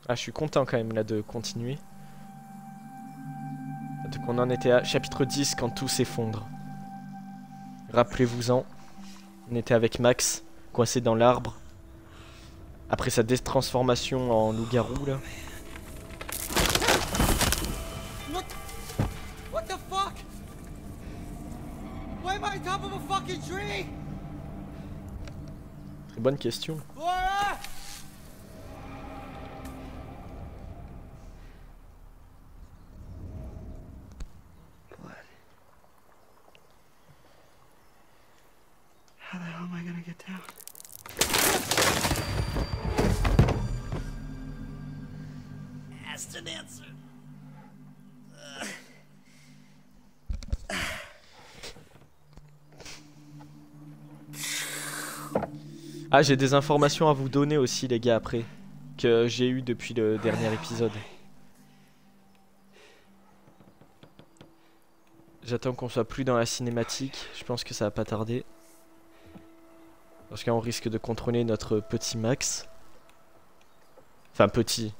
Ah, je suis content quand même là de continuer. Donc on en était à chapitre 10 quand tout s'effondre. Rappelez-vous-en. On était avec Max, coincé dans l'arbre. Après sa détransformation en loup-garou là. What the fuck? Why am I on top of a fucking tree? Très bonne question. Laura! How the hell am I gonna get down? Asked and answered. Ah, j'ai des informations à vous donner aussi les gars après. Que j'ai eu depuis le dernier épisode. J'attends qu'on soit plus dans la cinématique. Je pense que ça va pas tarder. Parce qu'on risque de contrôler notre petit Max. Enfin petit.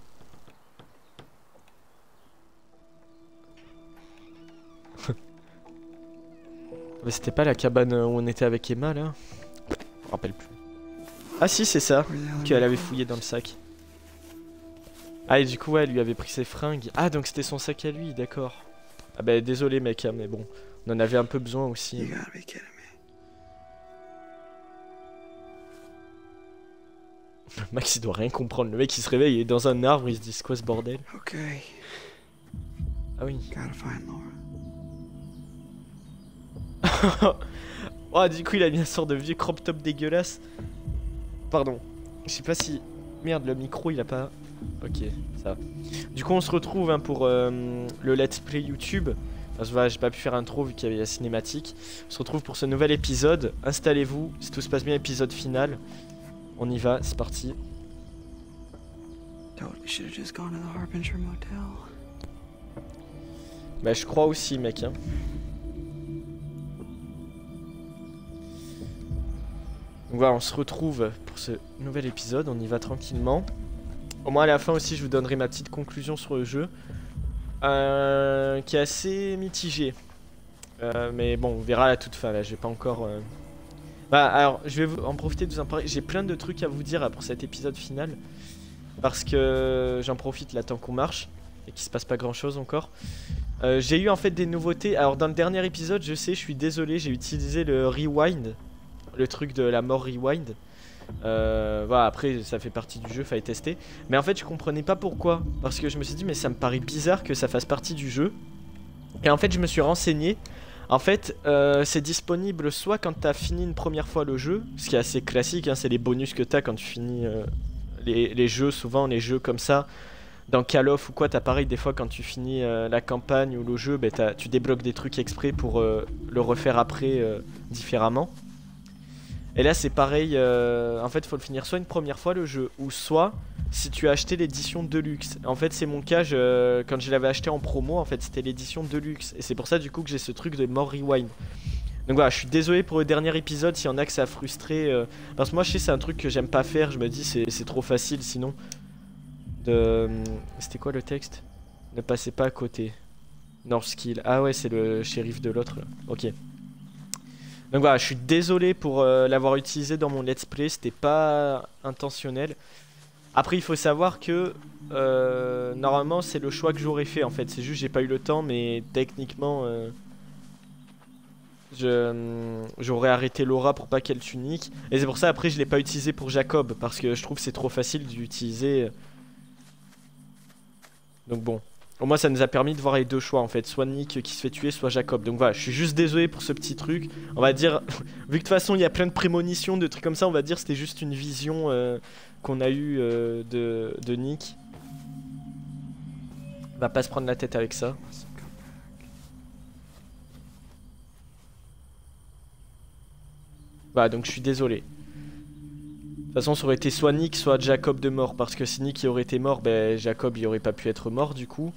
Mais c'était pas la cabane où on était avec Emma là? Je me rappelle plus. Ah si c'est ça, qu'elle avait fouillé dans le sac. Ah et du coup ouais, elle lui avait pris ses fringues. Ah donc c'était son sac à lui, d'accord. Ah bah désolé mec, hein, mais bon, on en avait un peu besoin aussi. Max il doit rien comprendre, le mec il se réveille, il est dans un arbre, il se dit c'est quoi ce bordel? Okay. Ah oui. Gotta find Laura. Oh du coup il a mis un sort de vieux crop top dégueulasse. Pardon, je sais pas si... Merde, le micro il a pas... Ok, ça va. Du coup on se retrouve hein, pour le let's play YouTube. Parce que voilà, j'ai pas pu faire intro vu qu'il y avait la cinématique. On se retrouve pour ce nouvel épisode. Installez-vous, si tout se passe bien, épisode final. On y va, c'est parti. Totally should have just gone to the Harbinger Motel. Bah je crois aussi mec hein. Donc voilà, on se retrouve pour ce nouvel épisode, on y va tranquillement. Au moins à la fin aussi je vous donnerai ma petite conclusion sur le jeu. Qui est assez mitigée. Mais bon, on verra à la toute fin là, j'ai pas encore... Bah alors, je vais en profiter de vous en parler. J'ai plein de trucs à vous dire là, pour cet épisode final. Parce que j'en profite là tant qu'on marche. Et qu'il se passe pas grand chose encore. J'ai eu en fait des nouveautés. Alors dans le dernier épisode, je sais, je suis désolé, j'ai utilisé le rewind. Le truc de la mort rewind. Voilà, après ça fait partie du jeu, fallait tester. Mais en fait je comprenais pas pourquoi. Parce que je me suis dit mais ça me paraît bizarre que ça fasse partie du jeu. Et en fait je me suis renseigné. En fait c'est disponible soit quand t'as fini une première fois le jeu, ce qui est assez classique hein, c'est les bonus que t'as quand tu finis les jeux. Souvent les jeux comme ça dans Call of ou quoi, t'as pareil des fois quand tu finis la campagne ou le jeu, bah, tu débloques des trucs exprès pour le refaire après différemment. Et là c'est pareil, en fait faut le finir soit une première fois le jeu, ou soit si tu as acheté l'édition Deluxe. En fait c'est mon cas, quand je l'avais acheté en promo, en fait c'était l'édition Deluxe. Et c'est pour ça du coup que j'ai ce truc de More Rewind. Donc voilà, je suis désolé pour le dernier épisode s'il y en a que ça a frustré. Parce que moi je sais c'est un truc que j'aime pas faire, je me dis c'est trop facile sinon. C'était quoi le texte? Ne passez pas à côté. Northkill, ah ouais c'est le shérif de l'autre là, ok. Donc voilà, je suis désolé pour l'avoir utilisé dans mon let's play, c'était pas intentionnel. Après il faut savoir que normalement c'est le choix que j'aurais fait en fait, c'est juste j'ai pas eu le temps mais techniquement j'aurais arrêté Laura pour pas qu'elle t'unique. Et c'est pour ça après je l'ai pas utilisé pour Jacob parce que je trouve que c'est trop facile d'utiliser. Donc bon. Au moins ça nous a permis de voir les deux choix en fait, soit Nick qui se fait tuer, soit Jacob. Donc voilà, je suis juste désolé pour ce petit truc. On va dire, vu que de toute façon il y a plein de prémonitions, de trucs comme ça, on va dire c'était juste une vision qu'on a eue de Nick. On va pas se prendre la tête avec ça. Voilà, donc je suis désolé. De toute façon ça aurait été soit Nick, soit Jacob de mort. Parce que si Nick il aurait été mort, ben Jacob il aurait pas pu être mort du coup.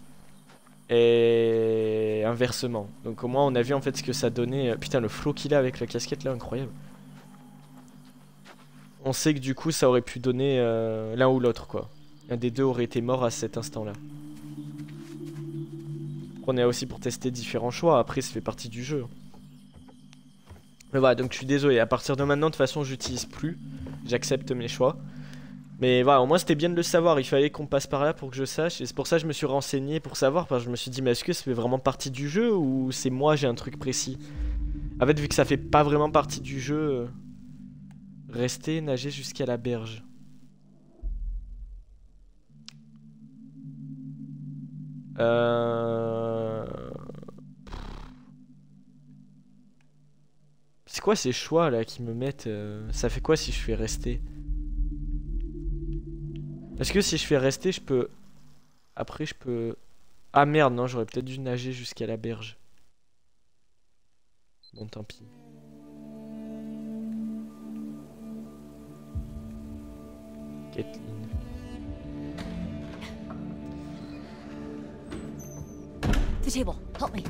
Et inversement. Donc au moins on a vu en fait ce que ça donnait. Putain le flow qu'il a avec la casquette là, incroyable. On sait que du coup ça aurait pu donner l'un ou l'autre quoi. Un des deux aurait été mort à cet instant-là. On est aussi pour tester différents choix, après ça fait partie du jeu. Mais voilà, donc je suis désolé, à partir de maintenant de toute façon j'utilise plus, j'accepte mes choix. Mais voilà, au moins c'était bien de le savoir, il fallait qu'on passe par là pour que je sache. Et c'est pour ça que je me suis renseigné pour savoir, parce que je me suis dit mais est-ce que ça fait vraiment partie du jeu ou c'est moi j'ai un truc précis. En fait vu que ça fait pas vraiment partie du jeu, rester nager jusqu'à la berge. C'est quoi ces choix là qui me mettent ça fait quoi si je fais rester? Est-ce que si je fais rester je peux... Après je peux... Ah merde non j'aurais peut-être dû nager jusqu'à la berge. Bon tant pis. Kathleen. The table, help me.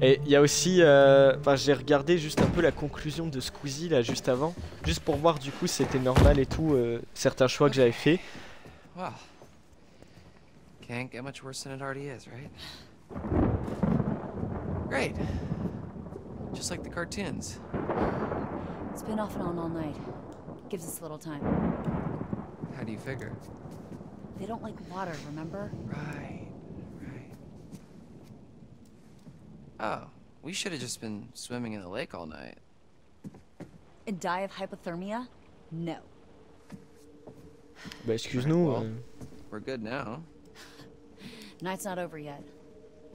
Et il y a aussi, enfin j'ai regardé juste un peu la conclusion de Squeezie là juste avant, juste pour voir du coup si c'était normal et tout, certains choix que j'avais fait. Well, can't get much worse than it already is, right? Great. Just like the cartoons. It's been off and on all night. Gives us a little time. How do you figure? They don't like water, remember? Right. Oh, we should have just been swimming in the lake all night. And die of hypothermia? No. Bah excuse-nous. Well, we're good now. Night's not over yet.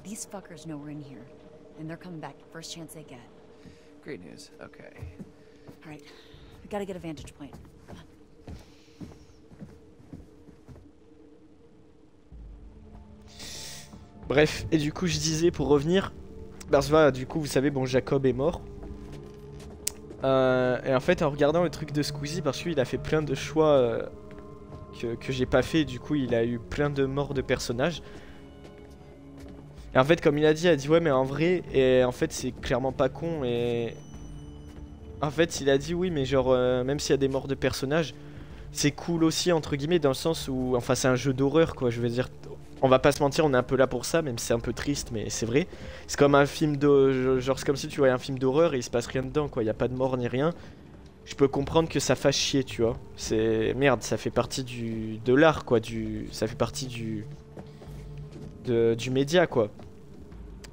These fuckers know we're in here, and they're coming back first chance they get. Great news. Okay. All right, we gotta get a vantage point. Come on. Bref, et du coup je disais pour revenir, parce que voilà, du coup vous savez bon Jacob est mort. Et en fait en regardant le truc de Squeezie, parce qu'il a fait plein de choix que j'ai pas fait, du coup il a eu plein de morts de personnages. Et en fait comme il a dit ouais mais en vrai, et en fait c'est clairement pas con et... En fait il a dit oui mais genre même s'il y a des morts de personnages, c'est cool aussi entre guillemets dans le sens où... Enfin c'est un jeu d'horreur quoi, je veux dire... On va pas se mentir, on est un peu là pour ça, même si c'est un peu triste, mais c'est vrai. C'est comme un film de... Genre c'est comme si tu voyais un film d'horreur et il se passe rien dedans quoi, il y a pas de mort ni rien. Je peux comprendre que ça fasse chier tu vois. C'est... Merde, ça fait partie de l'art quoi, ça fait partie du média quoi.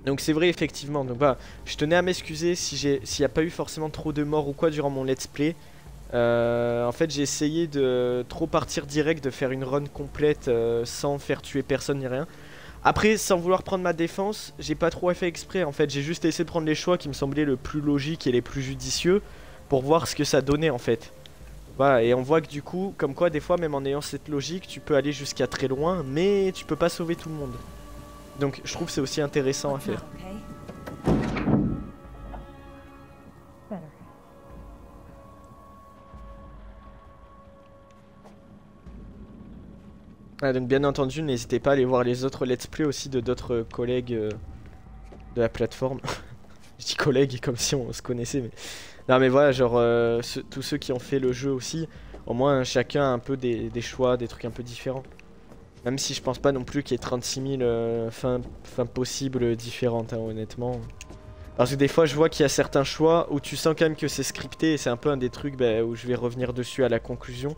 Donc c'est vrai effectivement, donc bah, je tenais à m'excuser s'il n'y a pas eu forcément trop de morts ou quoi durant mon let's play. En fait j'ai essayé de trop partir direct, de faire une run complète sans faire tuer personne ni rien. Après sans vouloir prendre ma défense, j'ai pas trop fait exprès en fait, j'ai juste essayé de prendre les choix qui me semblaient le plus logiques et les plus judicieux pour voir ce que ça donnait en fait. Voilà, et on voit que du coup, comme quoi des fois même en ayant cette logique, tu peux aller jusqu'à très loin, mais tu peux pas sauver tout le monde. Donc je trouve que c'est aussi intéressant à faire. Ah, donc bien entendu, n'hésitez pas à aller voir les autres let's play aussi de d'autres collègues de la plateforme. Je dis collègues comme si on se connaissait, mais... Non mais voilà, genre tous ceux qui ont fait le jeu aussi, au moins chacun a un peu des choix, des trucs un peu différents. Même si je pense pas non plus qu'il y ait 36 000 fins possibles différentes, hein, honnêtement. Parce que des fois je vois qu'il y a certains choix où tu sens quand même que c'est scripté, et c'est un peu un des trucs où je vais revenir dessus à la conclusion.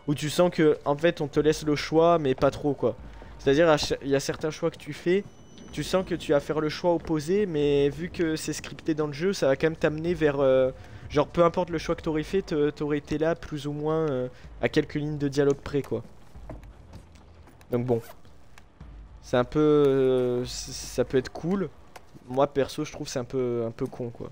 Où tu sens que en fait on te laisse le choix mais pas trop quoi. C'est-à-dire il y a certains choix que tu fais, tu sens que tu vas faire le choix opposé, mais vu que c'est scripté dans le jeu, ça va quand même t'amener vers... genre peu importe le choix que t'aurais fait, t'aurais été là plus ou moins à quelques lignes de dialogue près quoi. Donc bon, c'est un peu... ça peut être cool. Moi perso je trouve c'est un peu con quoi.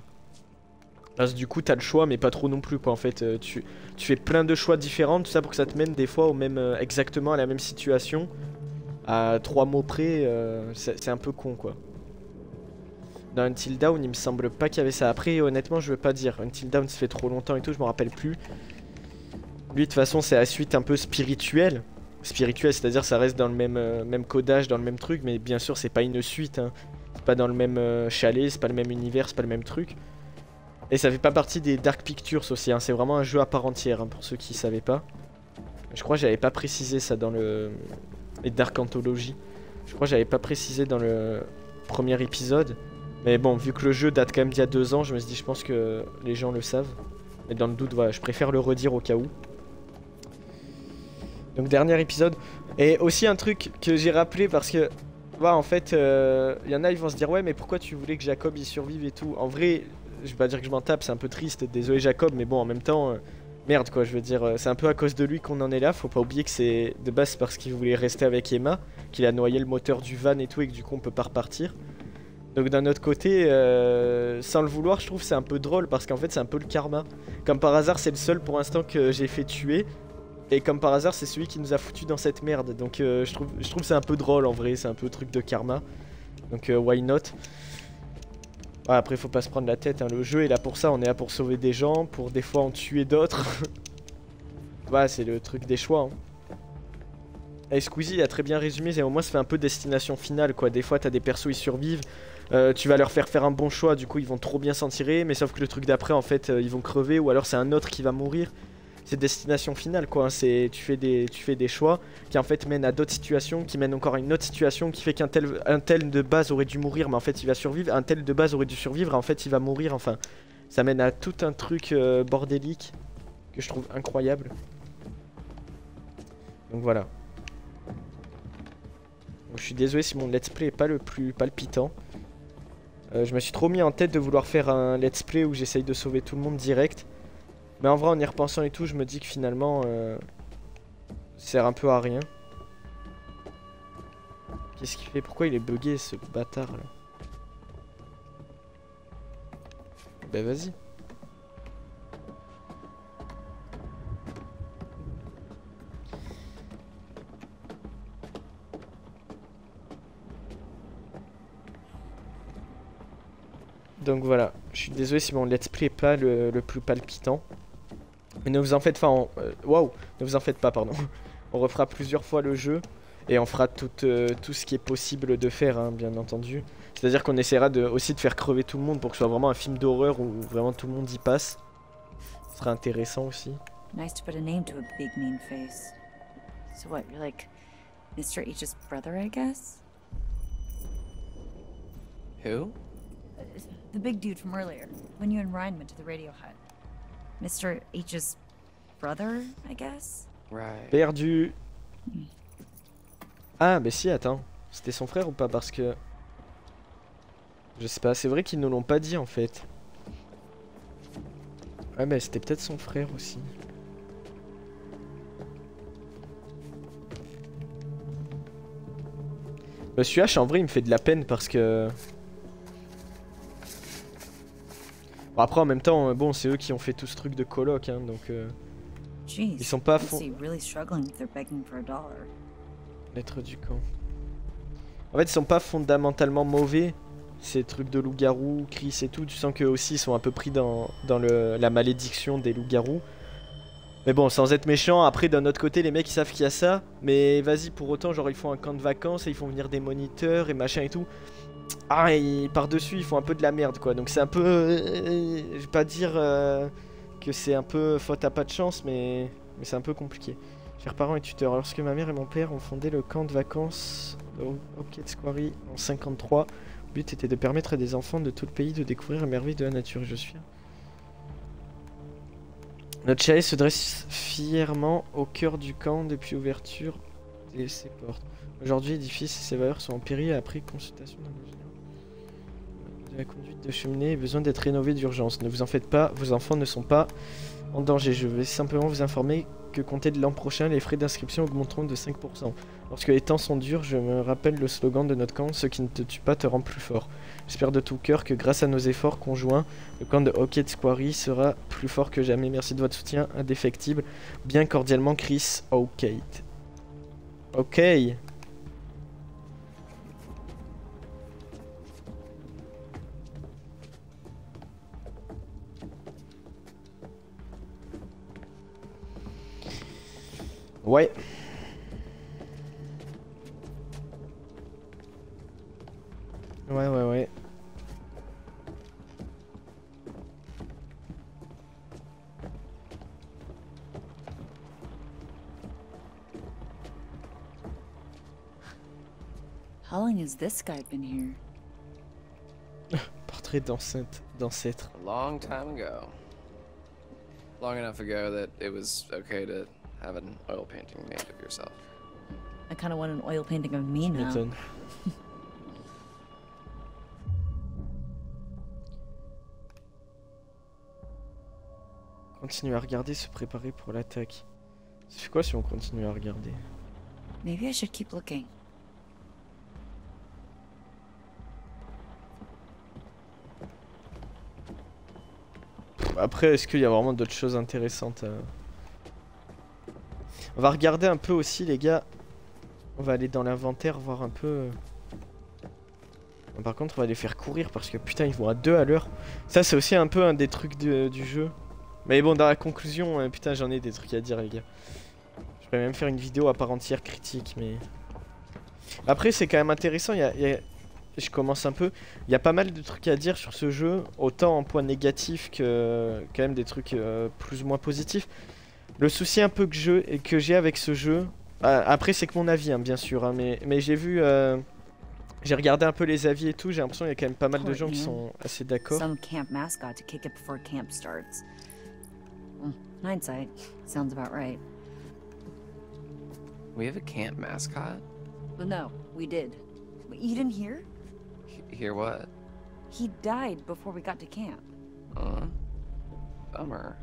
Parce que du coup t'as le choix mais pas trop non plus quoi en fait, tu fais plein de choix différents, tout ça pour que ça te mène des fois au même, exactement à la même situation, à 3 mots près, c'est un peu con quoi. Dans Until Dawn il me semble pas qu'il y avait ça, après honnêtement je veux pas dire, Until Dawn ça fait trop longtemps et tout, je me rappelle plus. Lui de toute façon c'est la suite un peu spirituelle, c'est-à-dire ça reste dans le même codage, dans le même truc, mais bien sûr c'est pas une suite, hein. C'est pas dans le même chalet, c'est pas le même univers, c'est pas le même truc. Et ça fait pas partie des Dark Pictures aussi, hein. C'est vraiment un jeu à part entière, hein, pour ceux qui savaient pas. Je crois que j'avais pas précisé ça dans les Dark Anthology. Je crois que j'avais pas précisé dans le premier épisode. Mais bon, vu que le jeu date quand même d'il y a 2 ans, je me suis dit, je pense que les gens le savent. Mais dans le doute, voilà, je préfère le redire au cas où. Donc dernier épisode. Et aussi un truc que j'ai rappelé parce que... voilà, en fait, y en a, ils vont se dire, ouais, mais pourquoi tu voulais que Jacob y survive et tout. En vrai, je vais pas dire que je m'en tape, c'est un peu triste. Désolé Jacob, mais bon, en même temps... merde quoi, je veux dire, c'est un peu à cause de lui qu'on en est là. Faut pas oublier que c'est de base parce qu'il voulait rester avec Emma, qu'il a noyé le moteur du van et tout, et que du coup on peut pas repartir. Donc d'un autre côté, sans le vouloir, je trouve c'est un peu drôle parce qu'en fait c'est un peu le karma. Comme par hasard, c'est le seul pour l'instant que j'ai fait tuer. Et comme par hasard, c'est celui qui nous a foutu dans cette merde. Donc je trouve c'est un peu drôle en vrai, c'est un peu truc de karma. Donc why not? Ouais, après faut pas se prendre la tête, hein. Le jeu est là pour ça, on est là pour sauver des gens, pour des fois en tuer d'autres. Ouais, c'est le truc des choix, hein. Et Squeezie a très bien résumé, et au moins ça fait un peu destination finale quoi. Des fois t'as des persos ils survivent, tu vas leur faire un bon choix, du coup ils vont trop bien s'en tirer. Mais sauf que le truc d'après en fait ils vont crever, ou alors c'est un autre qui va mourir. C'est destination finale quoi, hein. Tu fais des choix qui en fait mènent à d'autres situations, qui mènent encore à une autre situation, qui fait qu'un tel de base aurait dû mourir mais en fait il va survivre. Un tel de base aurait dû survivre et en fait il va mourir. Enfin ça mène à tout un truc bordélique que je trouve incroyable. Donc voilà. Je suis désolé si mon let's play est pas le plus palpitant. Je me suis trop mis en tête de vouloir faire un let's play où j'essaye de sauver tout le monde direct. Mais en vrai en y repensant et tout, je me dis que finalement ça sert un peu à rien. Qu'est-ce qu'il fait? Pourquoi il est bugué ce bâtard là? Bah vas-y. Donc voilà, je suis désolé si mon let's play est pas le plus palpitant. Mais ne vous en faites pas, waouh, ne vous en faites pas, pardon. On refera plusieurs fois le jeu et on fera tout ce qui est possible de faire, hein, bien entendu. C'est-à-dire qu'on essaiera aussi de faire crever tout le monde pour que ce soit vraiment un film d'horreur où vraiment tout le monde y passe. Ce sera intéressant aussi. Nice to put a name to a big mean face. So what, you're like Mr. H's brother, I guess? Who? The big dude from earlier, when you and Ryan went to the radio hut. Mr. H's brother, I guess? Right. Perdu. Ah, mais si, attends. C'était son frère ou pas? Parce que... je sais pas, c'est vrai qu'ils nous l'ont pas dit en fait. Ouais, mais c'était peut-être son frère aussi. Monsieur H, en vrai, il me fait de la peine parce que... bon, après, en même temps, bon, c'est eux qui ont fait tout ce truc de coloc, hein, donc... ils sont pas à fond... Lettre du camp. En fait, ils sont pas fondamentalement mauvais. Ces trucs de loup-garou, Chris et tout, tu sens qu'eux aussi ils sont un peu pris dans la malédiction des loups-garous. Mais bon, sans être méchant, après d'un autre côté, les mecs ils savent qu'il y a ça. Mais vas-y, pour autant, genre ils font un camp de vacances et ils font venir des moniteurs et machin et tout. Ah, et par-dessus, ils font un peu de la merde quoi. Donc c'est un peu... je vais pas dire que c'est un peu faute à pas de chance, mais c'est un peu compliqué. Chers parents et tuteurs, lorsque ma mère et mon père ont fondé le camp de vacances Hawkins Quarry en 53, le but était de permettre à des enfants de tout le pays de découvrir les merveilles de la nature. Je suis fier. Notre chalet se dresse fièrement au cœur du camp depuis l'ouverture de ses portes. Aujourd'hui, l'édifice et ses valeurs sont en péril après consultation d'un ingénieur. De la conduite de cheminée a besoin d'être rénovée d'urgence. Ne vous en faites pas, vos enfants ne sont pas en danger. Je vais simplement vous informer que compter de l'an prochain, les frais d'inscription augmenteront de 5%. Lorsque les temps sont durs, je me rappelle le slogan de notre camp, ce qui ne te tue pas te rend plus fort. J'espère de tout cœur que grâce à nos efforts conjoints, le camp de Hawkins Quarry sera plus fort que jamais. Merci de votre soutien indéfectible. Bien cordialement, Chris O'Kate. Ok. Ouais. Ouais. How long has this guy been here? Portrait d'ancêtre. A long time ago. Long enough ago that it was okay to have an oil painting made of yourself. I kind of want an oil painting of me now. M'étonne. Continuer à regarder, se préparer pour l'attaque. Ça fait quoi si on continue à regarder? Maybe I should keep looking. Après, est-ce qu'il y a vraiment d'autres choses intéressantes à... On va regarder un peu aussi, les gars. On va aller dans l'inventaire, voir un peu... Par contre, on va les faire courir parce que putain, ils vont à 2 à l'heure. Ça, c'est aussi un peu un des trucs du jeu. Mais bon, dans la conclusion, putain, j'en ai des trucs à dire, les gars. Je pourrais même faire une vidéo à part entière critique, mais... Après, c'est quand même intéressant, je commence un peu. Il y a pas mal de trucs à dire sur ce jeu, autant en points négatifs que quand même des trucs plus ou moins positifs. Le souci un peu que j'ai avec ce jeu, après c'est que mon avis hein, bien sûr, hein, mais j'ai vu, j'ai regardé un peu les avis et tout, j'ai l'impression qu'il y a quand même pas mal de gens qui sont assez d'accord. Some camp mascot to kick it before camp starts. Hindsight, sounds about right. We have a camp mascot? But no, we did. But you didn't hear? Hear what? He died before we got to camp. Bummer.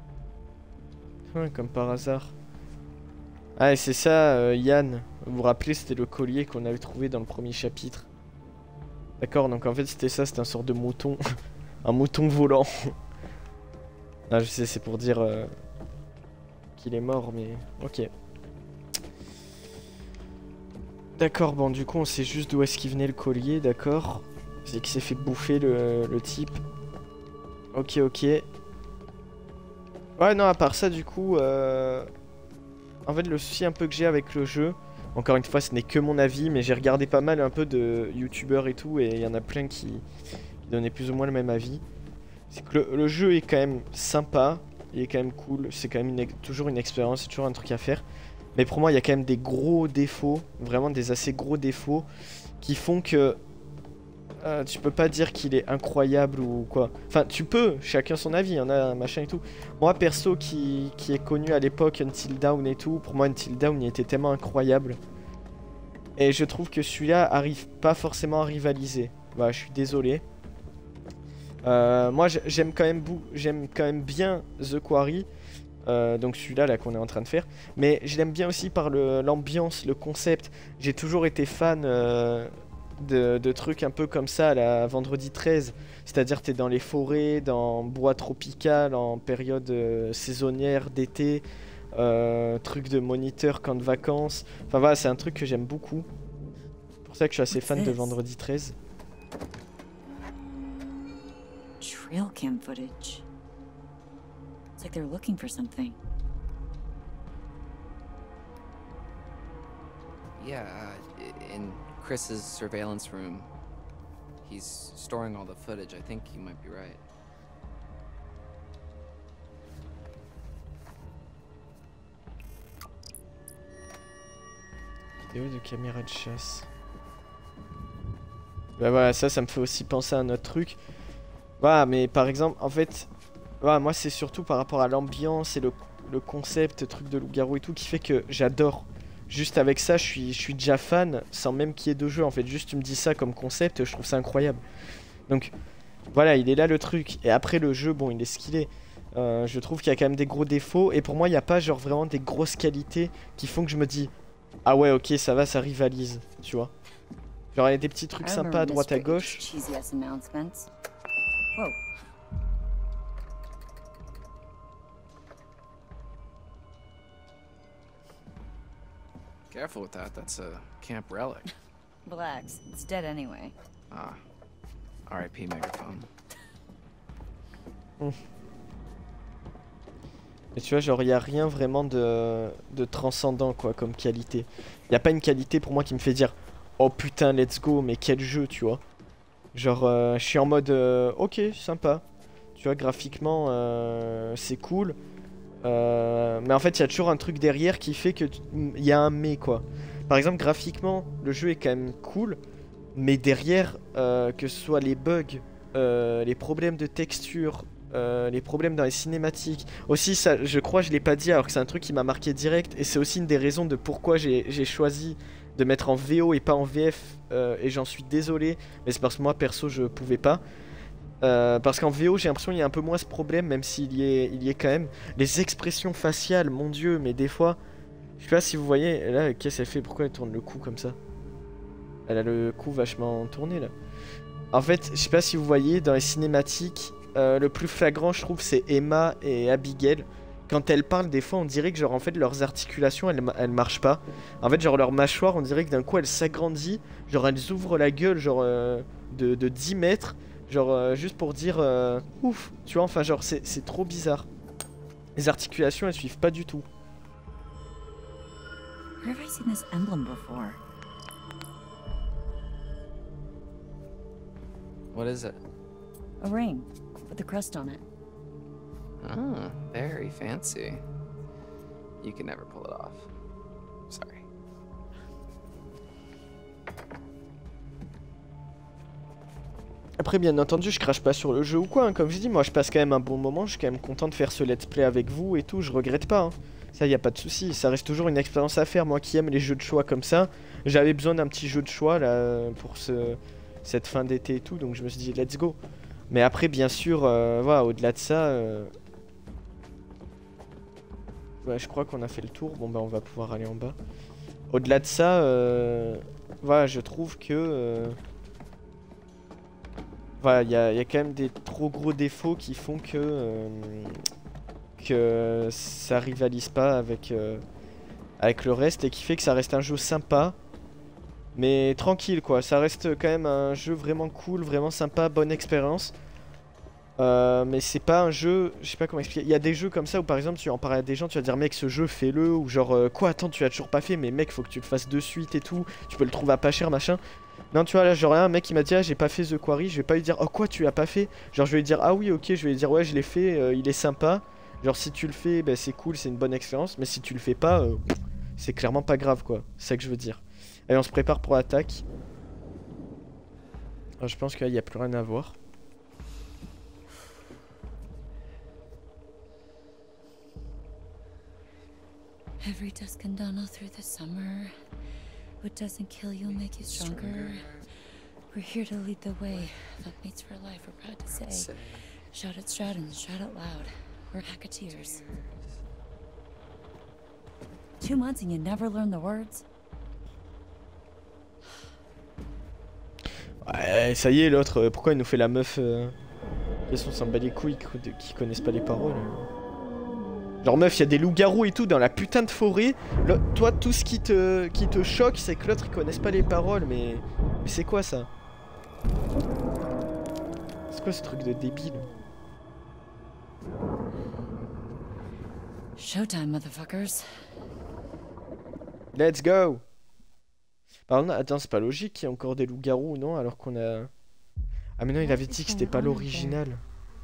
Ouais, comme par hasard. Ah et c'est ça Yann, vous vous rappelez c'était le collier qu'on avait trouvé dans le premier chapitre. D'accord, donc en fait c'était ça, c'était un sort de mouton. Un mouton volant. Ah je sais c'est pour dire qu'il est mort mais ok. D'accord, bon du coup on sait juste d'où est-ce qu'il venait le collier, d'accord. C'est qu'il s'est fait bouffer le type. Ok ok. Ouais non à part ça du coup en fait le souci un peu que j'ai avec le jeu, encore une fois ce n'est que mon avis mais j'ai regardé pas mal un peu de youtubeurs et tout et il y en a plein qui donnaient plus ou moins le même avis. C'est que le jeu est quand même sympa, il est quand même cool, c'est quand même toujours une expérience, c'est toujours un truc à faire. Mais pour moi il y a quand même des gros défauts, vraiment des assez gros défauts qui font que tu peux pas dire qu'il est incroyable ou quoi. Enfin tu peux, chacun son avis, il y en a un machin et tout. Moi perso qui est connu à l'époque Until Dawn et tout, pour moi Until Dawn il était tellement incroyable. Et je trouve que celui-là arrive pas forcément à rivaliser. Voilà, je suis désolé. Moi j'aime quand même bien The Quarry. Donc celui-là là, qu'on est en train de faire. Mais je l'aime bien aussi par l'ambiance, le concept. J'ai toujours été fan de trucs un peu comme ça à la Vendredi 13. C'est-à-dire t'es dans les forêts, dans bois tropical, en période saisonnière d'été. Truc de moniteur, camp de vacances. Enfin voilà, c'est un truc que j'aime beaucoup. C'est pour ça que je suis assez fan de Vendredi 13. Trail cam footage. It's like they're looking for something. Yeah, in Chris's surveillance room. He's storing all the footage. I think you might be right. Vidéo de caméra de chasse. Bah voilà, ça me fait aussi penser à un autre truc. Voilà, mais par exemple, en fait, voilà, moi c'est surtout par rapport à l'ambiance et le concept, truc de loup-garou et tout, qui fait que j'adore. Juste avec ça, je suis déjà fan, sans même qu'il y ait de jeu, en fait. Juste tu me dis ça comme concept, je trouve ça incroyable. Donc, voilà, il est là le truc. Et après le jeu, bon, il est ce qu'il est. Je trouve qu'il y a quand même des gros défauts. Et pour moi, il n'y a pas genre vraiment des grosses qualités qui font que je me dis ah ouais, ok, ça va, ça rivalise, tu vois. Genre, il y a des petits trucs sympas à droite à gauche. Whoa. Careful with that. That's a camp relic. Relax, it's dead anyway. Ah. R.I.P. Megaphone. Et tu vois, genre, il n'y a rien vraiment de transcendant, quoi, comme qualité. Il n'y a pas une qualité pour moi qui me fait dire oh putain, let's go, mais quel jeu, tu vois. Genre, je suis en mode ok, sympa. Tu vois, graphiquement, c'est cool. Mais en fait, il y a toujours un truc derrière qui fait que il y a un mais, quoi. Par exemple, graphiquement, le jeu est quand même cool. Mais derrière, que ce soit les bugs, les problèmes de texture, les problèmes dans les cinématiques. Aussi, ça, je crois, je l'ai pas dit alors que c'est un truc qui m'a marqué direct. Et c'est aussi une des raisons de pourquoi j'ai choisi de mettre en VO et pas en VF. Et j'en suis désolé, mais c'est parce que moi, perso, je pouvais pas. Parce qu'en VO, j'ai l'impression qu'il y a un peu moins ce problème, même s'il y est quand même. Les expressions faciales, mon dieu, mais des fois... Je sais pas si vous voyez, là, qu'est-ce qu'elle fait? Pourquoi elle tourne le cou comme ça? Elle a le cou vachement tourné, là. En fait, je sais pas si vous voyez, dans les cinématiques, le plus flagrant, je trouve, c'est Emma et Abigail. Quand elles parlent, des fois, on dirait que, genre, en fait, leurs articulations, elles marchent pas. En fait, genre, leur mâchoire, on dirait que d'un coup, elle s'agrandit. Genre, elles ouvrent la gueule, genre, de 10 mètres. Genre, juste pour dire, ouf, tu vois, enfin, genre, c'est trop bizarre. Les articulations, elles suivent pas du tout. Where have I seen this emblem before? What is it? A ring with a crest on it. Ah, very fancy. You can never pull it off. Sorry. Après, bien entendu, je crache pas sur le jeu ou quoi, hein. Comme je dis, moi je passe quand même un bon moment, je suis quand même content de faire ce let's play avec vous et tout, je regrette pas, hein. Ça, y a pas de souci, ça reste toujours une expérience à faire. Moi qui aime les jeux de choix comme ça, j'avais besoin d'un petit jeu de choix là pour cette fin d'été et tout, donc je me suis dit let's go. Mais après, bien sûr, voilà, au-delà de ça, ouais, je crois qu'on a fait le tour. Bon bah on va pouvoir aller en bas. Au-delà de ça, voilà, je trouve que voilà, il y a quand même des trop gros défauts qui font que ça rivalise pas avec le reste et qui fait que ça reste un jeu sympa mais tranquille quoi. Ça reste quand même un jeu vraiment cool, vraiment sympa, bonne expérience. Mais c'est pas un jeu, je sais pas comment expliquer. Il y a des jeux comme ça où par exemple tu en parles à des gens, tu vas dire mec ce jeu fais-le, ou genre quoi attends tu l'as toujours pas fait mais mec faut que tu le fasses de suite et tout, tu peux le trouver à pas cher machin. Non tu vois là genre un mec qui m'a dit ah j'ai pas fait The Quarry, je vais pas lui dire oh quoi tu l'as pas fait. Genre je vais lui dire ah oui ok, je vais lui dire ouais je l'ai fait, il est sympa. Genre si tu le fais bah, c'est cool, c'est une bonne expérience, mais si tu le fais pas c'est clairement pas grave quoi, c'est ça que je veux dire. Allez on se prépare pour l'attaque. Je pense qu'il n'y a plus rien à voir. Every dusk and dawn through the summer. What doesn't kill you make you stronger. We're here to lead the way. Mates for life, we're proud to say. Shout at Stratton, shout out loud. We're Hacketeers. 2 months and you never learn the words? Ouais, ça y est l'autre, pourquoi il nous fait la meuf de toute façon on s'en bat les couilles qui connaissent pas les paroles. Genre meuf, il y a des loups-garous et tout dans la putain de forêt. Toi, tout ce qui te choque, c'est que l'autre, ils connaissent pas les paroles. Mais c'est quoi ça? C'est quoi ce truc de débile? Showtime, motherfuckers. Let's go! Pardon, attends, c'est pas logique qu'il y ait encore des loups-garous, non? Alors qu'on a... Ah mais non, il avait dit que c'était pas l'original.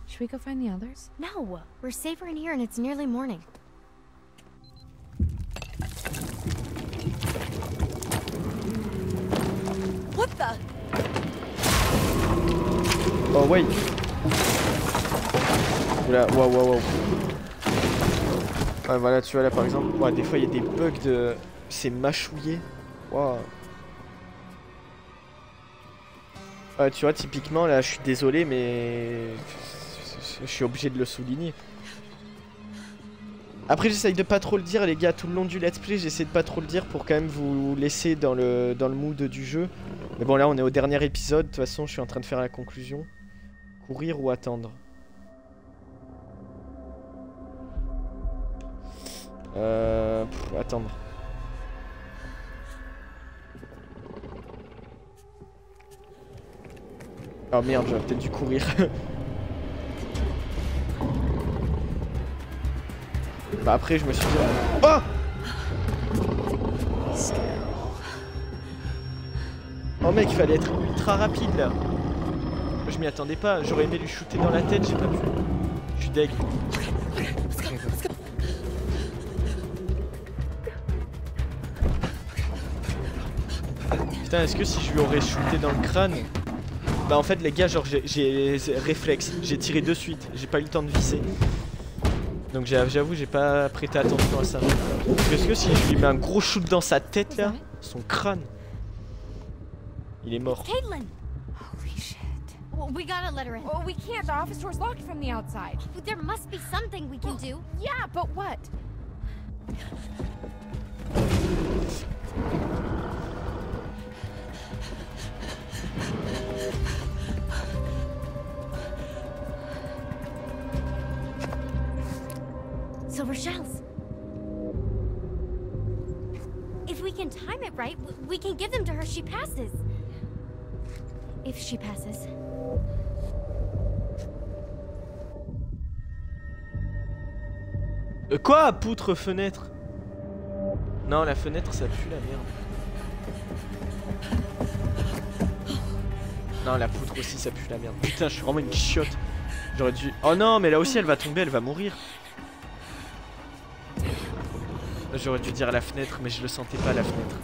Should we go find the others? No, we're safer in here and it's nearly morning. What the? Oh wait. Oula, waouh. Ouais, voilà, tu vois là par exemple, ouais, des fois il y a des bugs de... C'est mâchouillé. Waouh. Ouais, tu vois, typiquement là, je suis désolé, mais... Je suis obligé de le souligner. Après j'essaye de pas trop le dire les gars, tout le long du let's play j'essaie de pas trop le dire pour quand même vous laisser dans le mood du jeu. Mais bon là on est au dernier épisode, de toute façon je suis en train de faire la conclusion. Courir ou attendre? Attendre. Oh merde, j'aurais peut-être dû courir. Bah après je me suis dit... Oh! Oh mec, il fallait être ultra rapide là. Je m'y attendais pas, j'aurais aimé lui shooter dans la tête, j'ai pas pu. Je suis deg. Putain, est-ce que si je lui aurais shooté dans le crâne... Bah en fait les gars, genre j'ai réflexe, j'ai tiré de suite, j'ai pas eu le temps de viser. Donc j'avoue, j'ai pas prêté attention à ça. Est-ce que si je lui mets un gros shoot dans sa tête là, son crâne, il est mort. Caitlin! Holy shit. Well, we gotta let her in. Oh, we can't. The office door's locked from the outside. There must be something we can do. Yeah, but what? Silver shells. If we can time it right, we can give them to her. She passes. If she passes. Quoi? Poutre, fenêtre? Non, la fenêtre ça pue la merde. Non, la poutre aussi ça pue la merde. Putain, je suis vraiment une chiotte. J'aurais dû... Oh non, mais là aussi elle va tomber, elle va mourir. J'aurais dû dire la fenêtre, mais je le sentais pas la fenêtre.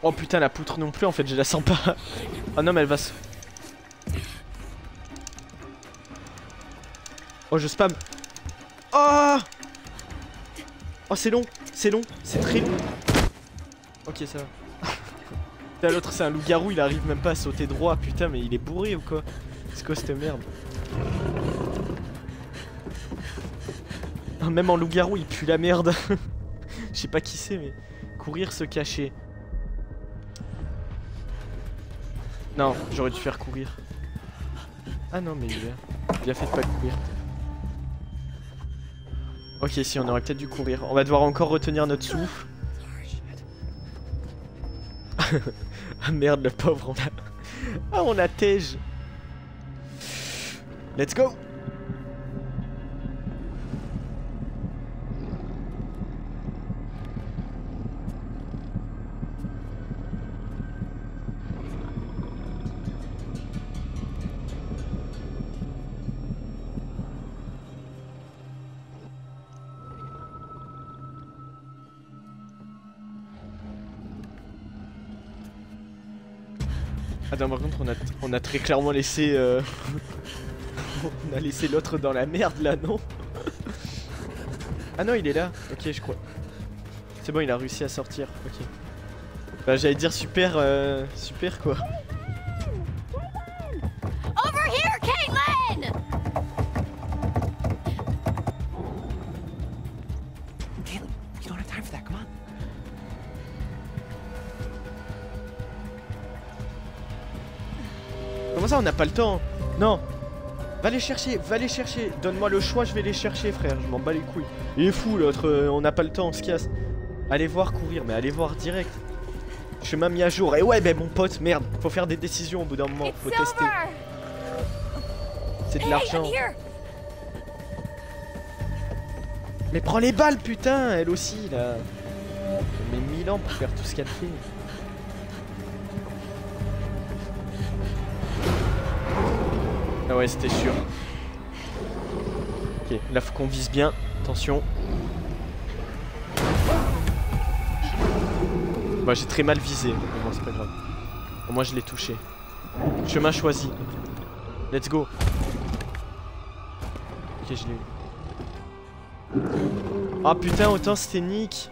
Oh putain, la poutre non plus en fait, je la sens pas. Oh non, mais elle va se... Oh, je spam. Oh! Oh, c'est long, c'est très long. Ok, ça va. Putain, l'autre c'est un loup-garou, il arrive même pas à sauter droit. Putain, mais il est bourré ou quoi? C'est quoi cette merde? Même en loup-garou, il pue la merde. Je sais pas qui c'est, mais... Courir, se cacher. Non, j'aurais dû faire courir. Ah non, mais bien fait de pas courir. Ok, si, on aurait peut-être dû courir. On va devoir encore retenir notre souffle. Ah merde, le pauvre, on a... Ah, on a Tej. Let's go. Attends, par contre, on a très clairement laissé... on a laissé l'autre dans la merde, là, non? Ah non, il est là. Ok, je crois. C'est bon, il a réussi à sortir. Ok. Bah, j'allais dire super... super, quoi. Over here, Caitlin! Caitlin, you don't have time for that, come on. Comment ça, on n'a pas le temps? Non. Va les chercher, va les chercher. Donne-moi le choix, je vais les chercher, frère. Je m'en bats les couilles. Il est fou, l'autre. On n'a pas le temps, on se casse. Allez voir courir, mais allez voir direct. Chemin mis à jour. Et ouais, ben mon pote, merde. Faut faire des décisions au bout d'un moment. Faut tester. C'est de l'argent. Mais prends les balles, putain. Elle aussi, là. Elle met 1000 ans pour faire tout ce qu'elle fait. Ah ouais, c'était sûr. Ok, là faut qu'on vise bien. Attention. Bah j'ai très mal visé. Mais bon, c'est pas grave. Au moins je l'ai touché. Chemin choisi. Let's go. Ok, je l'ai eu. Ah putain, autant c'était Nick.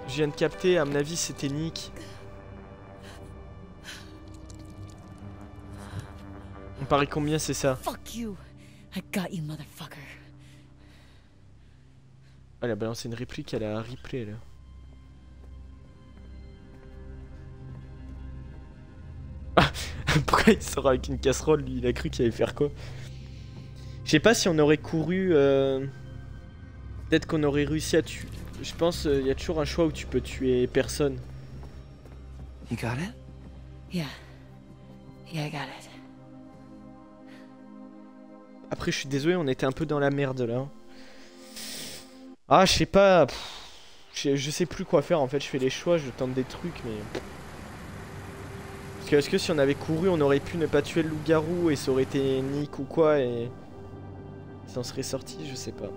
Je viens de capter, à mon avis c'était Nick. On parie combien c'est ça? Fuck you. I got you, motherfucker. Elle a balancé une réplique, elle a un replay là. Ah, pourquoi il sort avec une casserole lui? Il a cru qu'il allait faire quoi? Je sais pas si on aurait couru... Peut-être qu'on aurait réussi à tuer... Je pense il y a toujours un choix où tu peux tuer personne. You got it? Yeah. Yeah, I got it. Après je suis désolé, on était un peu dans la merde là. Ah je sais pas... Je sais plus quoi faire en fait, je fais les choix, je tente des trucs mais... Parce que est-ce que si on avait couru on aurait pu ne pas tuer le loup-garou et ça aurait été Nick ou quoi et... Si on serait sorti, je sais pas.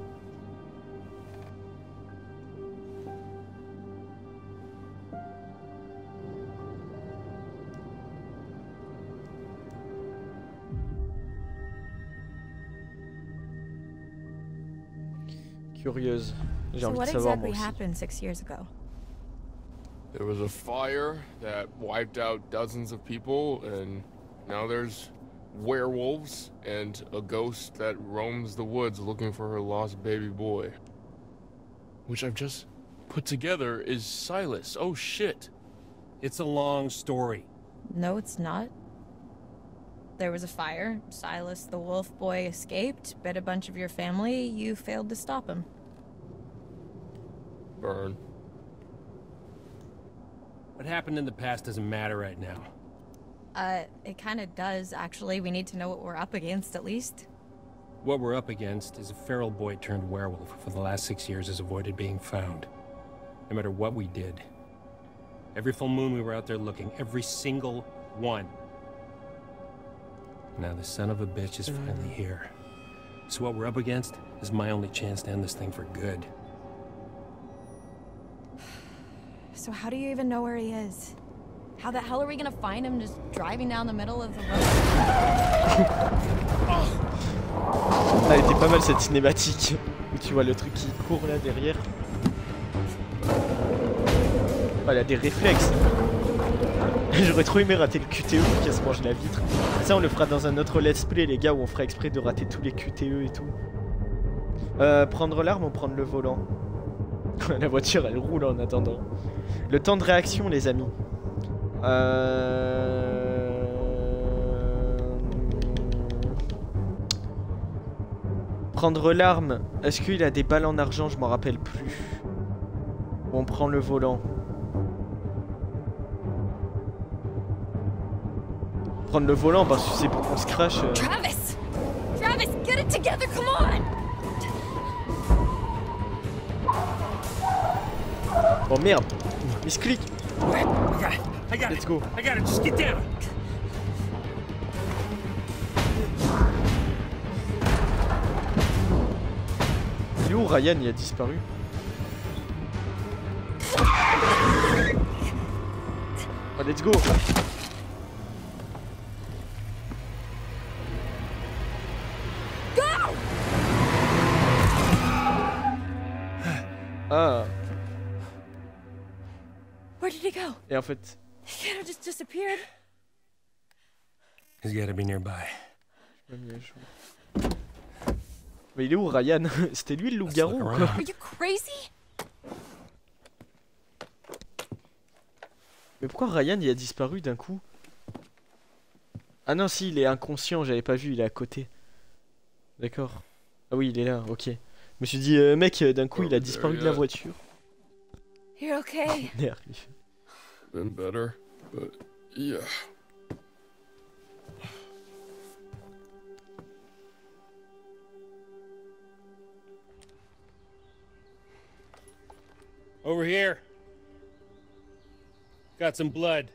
curieuse. J'ai So envie de what savoir moi exactly aussi. happened 6 years ago? There was a fire that wiped out dozens of people, and now there's werewolves and a ghost that roams the woods looking for her lost baby boy. Which I've just put together is Silas. Oh shit. It's a long story. No, it's not. There was a fire. Silas the wolf boy escaped, bit a bunch of your family. You failed to stop him. Burn. What happened in the past doesn't matter right now. It kind of does, actually. We need to know what we're up against, at least. What we're up against is a feral boy turned werewolf who for the last 6 years has avoided being found. No matter what we did. Every full moon we were out there looking. Every single one. Now the son of a bitch is finally here. So what we're up against is my only chance to end this thing for good. So how do you even know where he is? How the hell are we gonna find him just driving down the middle of the road? Elle était pas mal cette cinématique où tu vois le truc qui court là derrière. Oh, elle a des réflexes. J'aurais trop aimé rater le QTE pour qu'elle se mange la vitre. Ça on le fera dans un autre let's play les gars où on fera exprès de rater tous les QTE et tout. Prendre l'arme ou prendre le volant? La voiture elle roule en attendant. Le temps de réaction les amis. Prendre l'arme. Est-ce qu'il a des balles en argent? Je m'en rappelle plus. Ou on prend le volant. Prendre le volant parce que c'est pour qu'on se crache. Travis! Travis, get it together, come on! Oh merde! Misclick! I got Let's it. go. I got it. Just get down. Il est où Ryan? Il a disparu. Oh, let's go! Ah! Where did he go? Et en fait, He could have just disappeared. He's got to be nearby. je m'ai mis à jour. Mais il est où Ryan? C'était lui le loup-garou ou quoi? Are you crazy? Mais pourquoi Ryan il a disparu d'un coup? Ah non si il est inconscient, j'avais pas vu, il est à côté. D'accord. Ah oui il est là, ok. Je me suis dit mec d'un coup il a disparu de la voiture. You're okay. Merde lui. Been better, but yeah. Over here. Got some blood.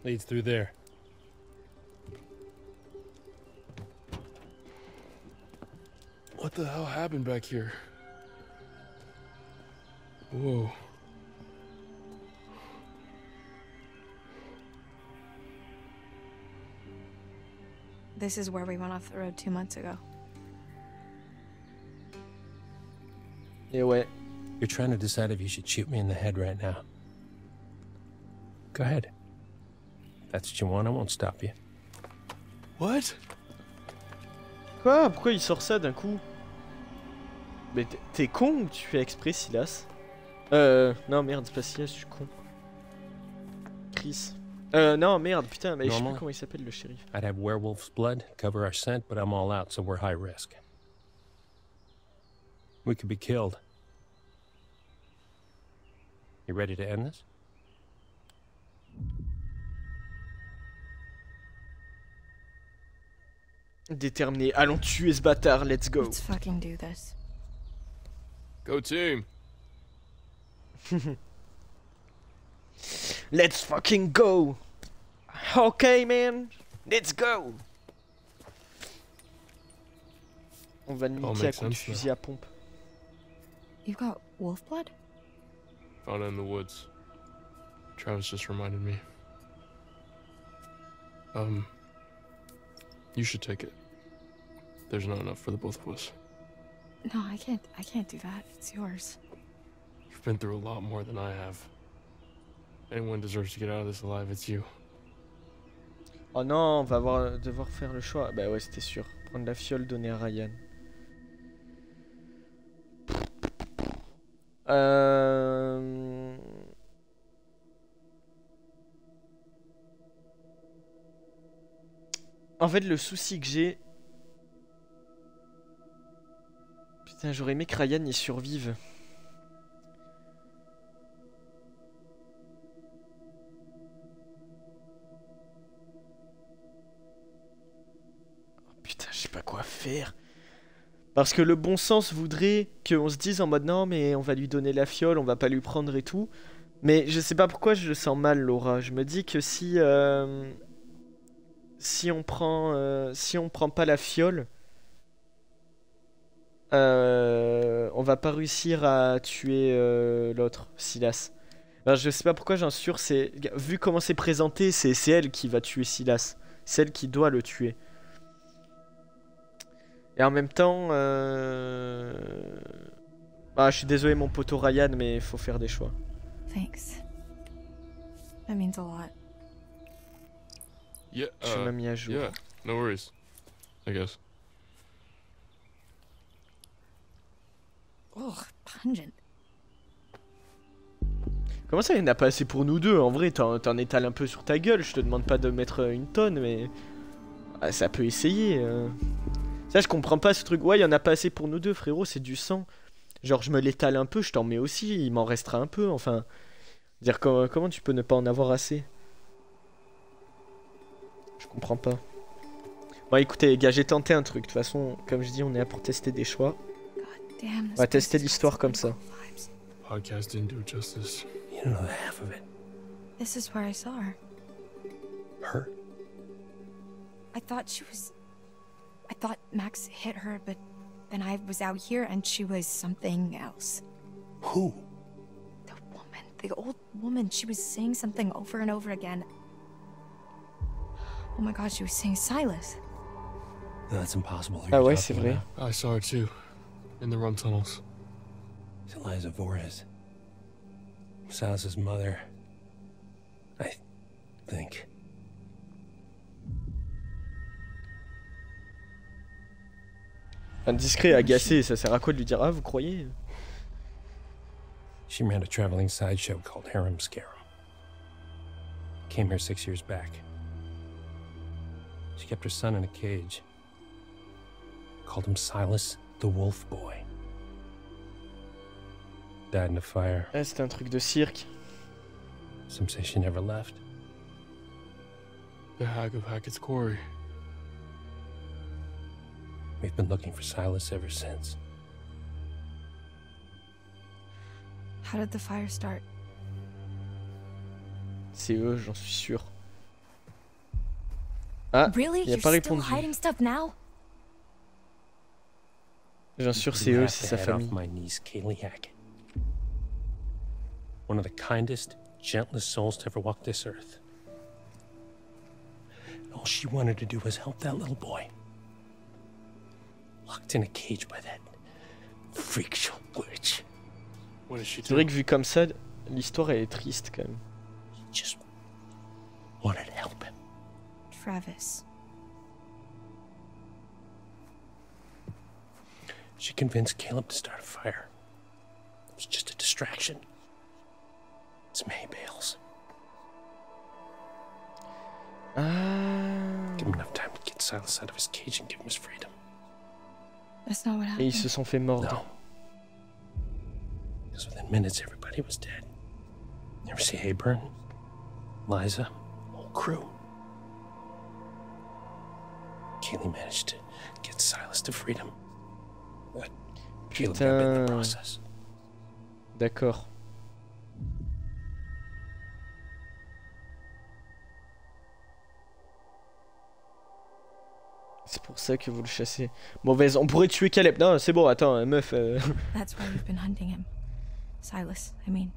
Leads through there. What the hell happened back here? Whoa. This is where we went off the road 2 months ago. Et ouais. You're trying to decide if you should shoot me in the head right now. Go ahead. If that's what you want, I won't stop you. What? Quoi? Pourquoi il sort ça d'un coup? Mais t'es con ou tu fais exprès Silas? Non merde c'est pas Silas, je suis con. Chris. Non merde putain, mais je sais plus comment il s'appelle le shérif. I'd have werewolf's blood, cover our scent, but I'm all out, so we're high risk. We could be killed. You ready to end this? Déterminé, allons tuer ce bâtard, let's go. Let's fucking do this. Go team. Let's fucking go. Okay man, let's go. On va le niquer à coups de fusil à pompe. You've got wolf blood? Found it in the woods. Travis just reminded me. You should take it. There's not enough for the both of us. No, I can't do that. It's yours. You've been through a lot more than I have. Anyone deserves to get out of this alive, it's you. Oh non, on va devoir faire le choix. Bah ouais, c'était sûr. Prendre la fiole, donner à Ryan. En fait, le souci que j'ai... Putain, j'aurais aimé que Ryan y survive. Oh, putain, je sais pas quoi faire. Parce que le bon sens voudrait qu'on se dise en mode non, mais on va lui donner la fiole, on va pas lui prendre et tout. Mais je sais pas pourquoi je le sens mal, Laura. Je me dis que si on prend pas la fiole, on va pas réussir à tuer l'autre, Silas. Alors, je sais pas pourquoi j'en suis sûr, vu comment c'est présenté, c'est elle qui va tuer Silas. C'est elle qui doit le tuer. Et en même temps, ah, je suis désolé mon poteau Ryan, mais il faut faire des choix. Thanks. That means a lot. Yeah, Je m'ai mis à jour. yeah, no worries. I guess. Oh, pungent. Comment ça, il n'y en a pas assez pour nous deux? En vrai, t'en étales un peu sur ta gueule. Je te demande pas de mettre une tonne, mais... Ah, ça peut essayer. Ça, je comprends pas ce truc. Ouais, il y en a pas assez pour nous deux, frérot, c'est du sang. Genre, je me l'étale un peu, je t'en mets aussi, il m'en restera un peu, enfin... Dire comment tu peux ne pas en avoir assez? Je comprends pas. Bon, écoutez, les gars, j'ai tenté un truc. De toute façon, comme je dis, on est là pour tester des choix. Damn, On va tester l'histoire comme ça. Podcast didn't do it justice. You don't know half of it. This is where I saw her. Her? I thought Max hit her, but then I was out here and she was something else. Who? The old woman, she was saying something over and over again. Oh my god, she was saying Silas. No, that's impossible. Who Ah are you ouais, c'est talking vrai. about? I saw her too. In the run tunnels. It's Eliza Vorez. Silas's mother. I think. Indiscret, agacé, ça sert à quoi de lui dire ah vous croyez? She ran a traveling sideshow called Harem Scarum. Came here 6 years back. She kept her son in a cage. Called him Silas the Wolf Boy. Died in a fire. Ah, c'était un truc de cirque. Some say she never left. The Hag of Hackett's Quarry. We've been looking for Silas ever since. How did the fire start? C'est eux, j'en suis sûr. Ah, Really? il a You're pas still répondu. hiding stuff now? J'en suis sûr You c'est eux, have c'est to sa head famille. off my niece, Kaylee Hackett. One of the kindest, gentlest souls to ever walk this earth. All she wanted to do was help that little boy. Locked in a cage by that freak show witch. What did she C'est do? vrai que vu comme ça, l'histoire elle est triste quand même. She just wanted to help him. Travis. She convinced Caleb to start a fire. It was just a distraction. Some hay bales. Ah. Give him enough time to get Silas out of his cage and give him his freedom. That's not what Et happened. ils se sont fait mordre. No. Because within minutes, everybody was dead. You ever see Hayburn? Liza? Whole crew. Kaylee managed to get Silas to freedom. But Caleb got bit in the Putain. process. D'accord. C'est pour ça que vous le chassez. Mauvaise. On pourrait tuer Caleb. Non, c'est bon, attends, meuf. That's why you've been hunting him. Silas, I mean.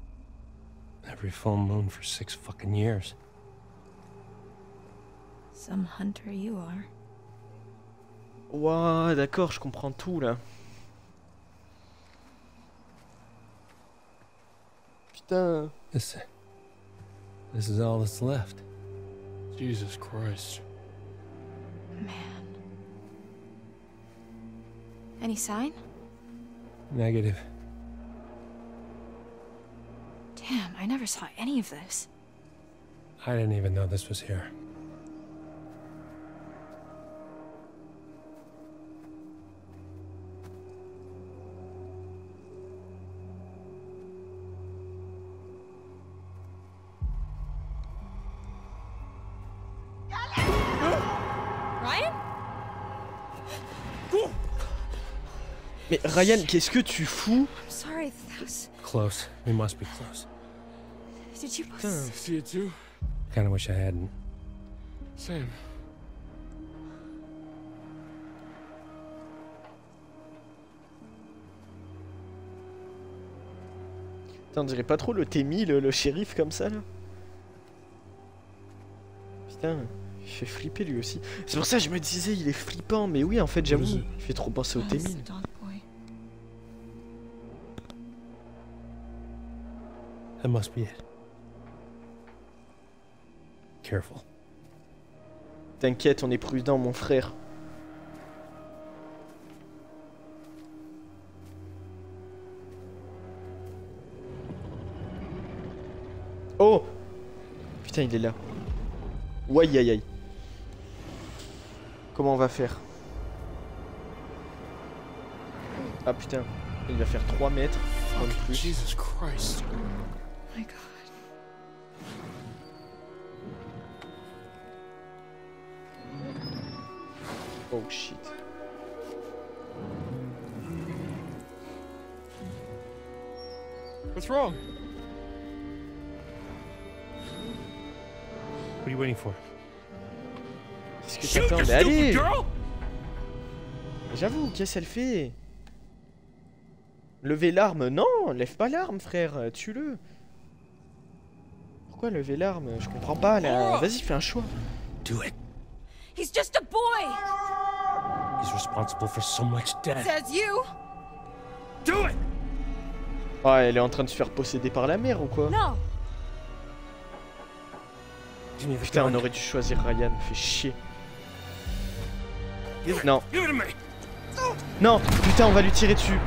Every full moon for 6 fucking years. Some hunter you are. Ouah, d'accord, je comprends tout là. Putain. This is all that's left. Jesus Christ. Man. Any sign? Negative. Damn, I never saw any of this. I didn't even know this was here. Ryan? Mais Ryan, qu'est-ce que tu fous? I'm sorry, that was... Close. We must be close. Did you... Putain. See it too? Kinda wish I hadn't. Same. Putain, on dirait pas trop le Témi, le shérif comme ça là. Putain, il fait flipper lui aussi. C'est pour ça que je me disais, il est flippant, mais oui, en fait, j'avoue, il fait trop penser au That's Témi. the dog boy. That must be it. Careful. T'inquiète, on est prudent, mon frère. Oh! Putain, il est là. Ouaille aïe aïe. Comment on va faire? Ah putain, il va faire 3 mètres, même plus. Jesus Christ. Oh my god. Oh shit. What's wrong? What are you waiting for? Qu'est-ce que t'attends? Mais allez! J'avoue, qu'est-ce qu'elle fait? Lever l'arme? Non, lève pas l'arme, frère, tue-le. Pourquoi lever l'arme? Je comprends pas là. Vas-y, fais un choix. Do it. He's just a boy! He's responsible for so much death. Says you! Do it! Ah, elle est en train de se faire posséder par la mère ou quoi? No! Give me the Putain, on gun. aurait dû choisir Ryan, fait chier. Non, Give it to me. non, putain, on va lui tirer dessus.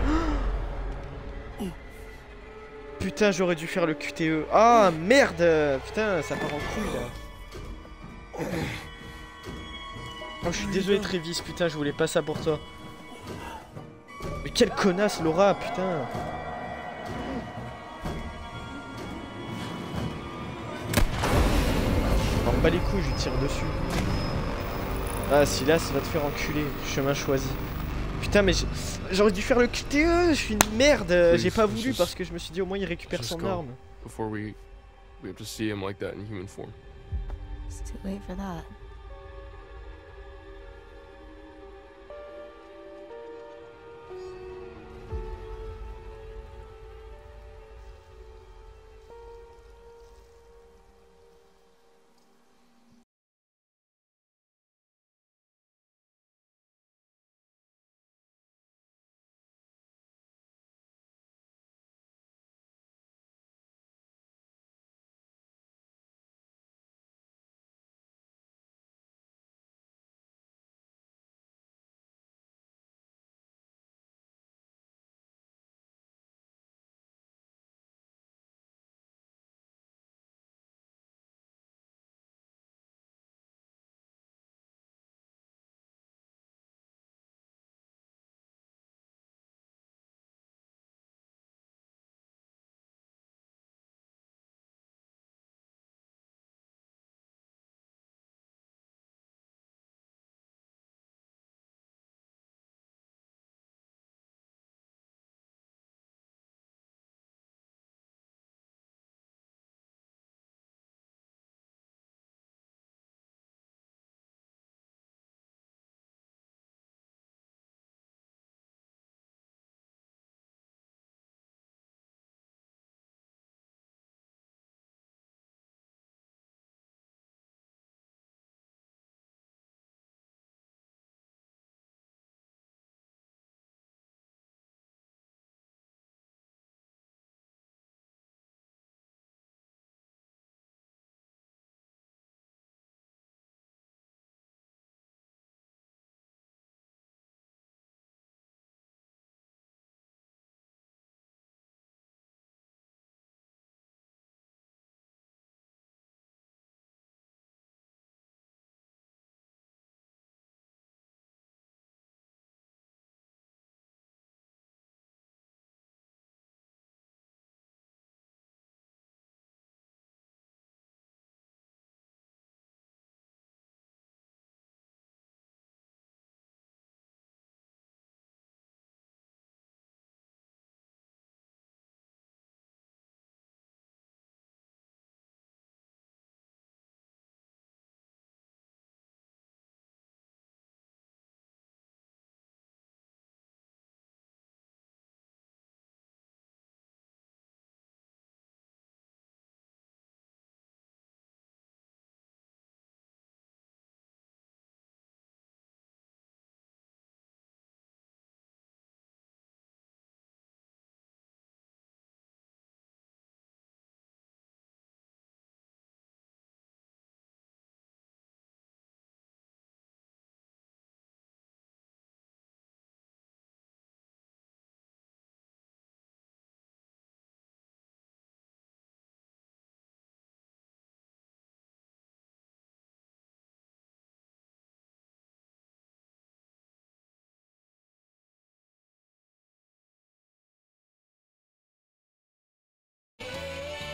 Putain, j'aurais dû faire le QTE. Ah, merde! Putain, ça part en couille là. Oh, je suis désolé, Travis, putain, je voulais pas ça pour toi. Mais quelle connasse, Laura, putain! Je m'en bats les couilles, je lui tire dessus. Ah, Silas, va te faire enculer. Chemin choisi. Putain, mais j'aurais dû faire le QTE, je suis une merde. J'ai pas voulu parce que je me suis dit au moins il récupère son arme. Before we have to see him like that in human form. It's too late for that.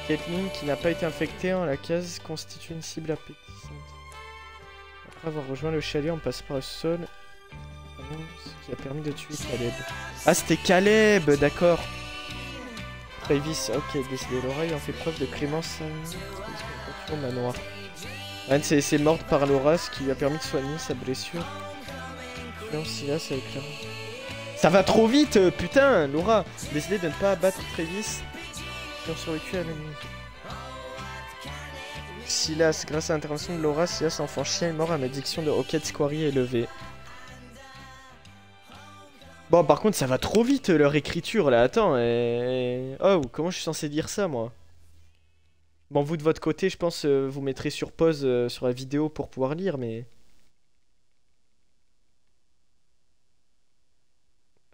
Caitlyn qui n'a pas été infectée en la case constitue une cible appétissante. Après avoir rejoint le chalet, on passe par le sol. Ce qui a permis de tuer Caleb. Ah, c'était Caleb, d'accord. Travis, ok, décidé. Laura ayant fait preuve de clémence au manoir. Anne s'est morte par Laura, ce qui lui a permis de soigner sa blessure. Silas avec Clara. Ça va trop vite, putain, Laura. Décidé de ne pas abattre Travis qui ont survécu à la nuit. Silas, grâce à l'intervention de Laura, Silas, enfant chien, est mort à malédiction de Rocket Quarry élevée. Bon, par contre, ça va trop vite leur écriture là. Attends, oh, comment je suis censé dire ça, moi? Bon, vous de votre côté, je pense, vous mettrez sur pause sur la vidéo pour pouvoir lire, mais.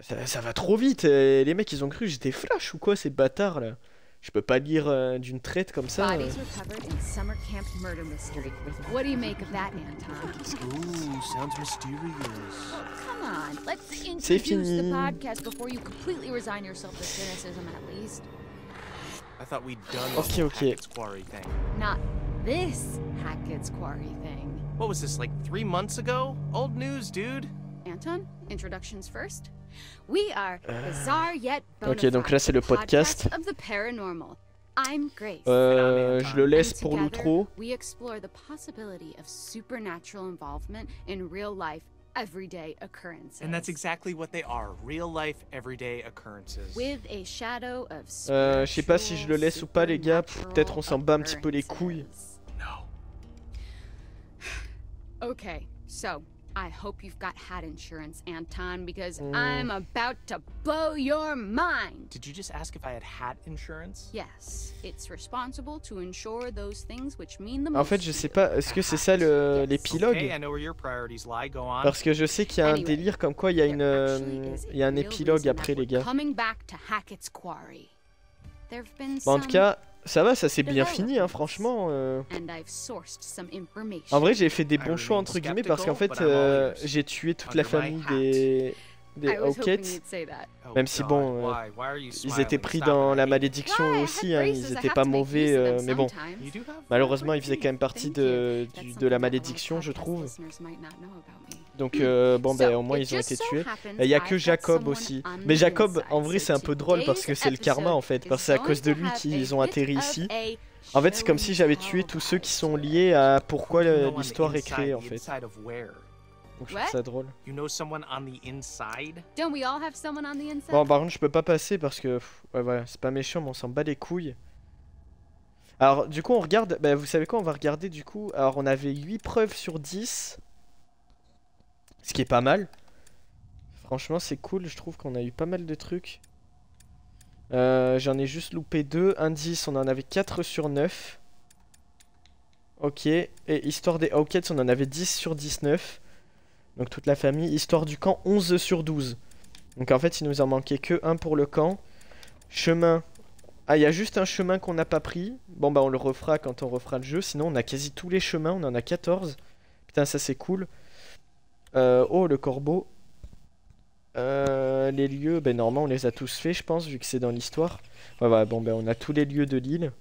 Ça va trop vite. Les mecs, ils ont cru que j'étais Flash ou quoi, ces bâtards là? Je peux pas lire d'une traite comme ça. Bodies recovered in summer camp murder mystery. What do you make of that, Anton? Ooh, sounds mysterious. Come on, let's C'est introduce fini. the podcast before you completely resign yourself to cynicism, at least. I thought we'd done Okay, the okay. Hackett's Quarry thing. Not this Hackett's Quarry thing. What was this, like 3 months ago? Old news, dude. Anton, introductions first. We are bizarre yet Ok, donc là c'est le podcast. of the paranormal. I'm Grace. Je le laisse And pour together, l'outro. We explore the possibility of supernatural involvement in real life, everyday occurrences. And that's exactly what they are, real-life, everyday occurrences. With a shadow of Je sais pas si je le laisse ou pas, les gars. Peut-être on s'en bat un petit peu les couilles. Okay, so I hope you've got hat insurance, Anton, because I'm about to blow your mind. Did you just ask if I had hat insurance? Yes, it's responsible to insure those things which mean the most. En fait, je sais pas, est-ce que c'est ça l'épilogue? Okay, I know where your priorities lie. Go on. Parce que je sais qu'il y a un délire comme quoi il y a il y a un épilogue après, les gars. Coming back to Hackett's Quarry. There've been Bon, en tout some cas, ça va, ça s'est bien fini, hein, franchement. and I've sourced some information. En vrai, j'ai fait des bons choix entre guillemets parce qu'en fait, j'ai tué toute la famille des I was hoping Hawkett. you'd say that. Même si bon, ils étaient pris dans la malédiction aussi, hein, ils étaient pas mauvais, mais bon, malheureusement ils faisaient quand même partie de la malédiction, je trouve. Donc bon ben au moins ils ont été tués. Et il y a que Jacob aussi. Mais Jacob en vrai c'est un peu drôle parce que c'est le karma en fait, parce que c'est à cause de lui qu'ils ont atterri ici. En fait c'est comme si j'avais tué tous ceux qui sont liés à pourquoi l'histoire est créée en fait. Donc je trouve ça drôle. You know someone on the inside? Don't we all have someone on the inside? Bon par contre je peux pas passer parce que ouais voilà c'est pas méchant mais on s'en bat les couilles. Alors du coup on regarde, bah vous savez quoi on va regarder du coup. Alors on avait 8 preuves sur 10. Ce qui est pas mal. Franchement c'est cool, je trouve qu'on a eu pas mal de trucs. J'en ai juste loupé 2. Indice on en avait 4 sur 9. Ok, et histoire des Hawkets on en avait 10 sur 19. Donc toute la famille. Histoire du camp 11 sur 12. Donc en fait il nous en manquait que 1 pour le camp. Chemin. Ah il y a juste un chemin qu'on n'a pas pris. Bon bah on le refera quand on refera le jeu. Sinon on a quasi tous les chemins, on en a 14. Putain ça c'est cool. Oh le corbeau. Les lieux, ben normalement on les a tous faits je pense vu que c'est dans l'histoire. Ouais, ouais bon ben on a tous les lieux de l'île.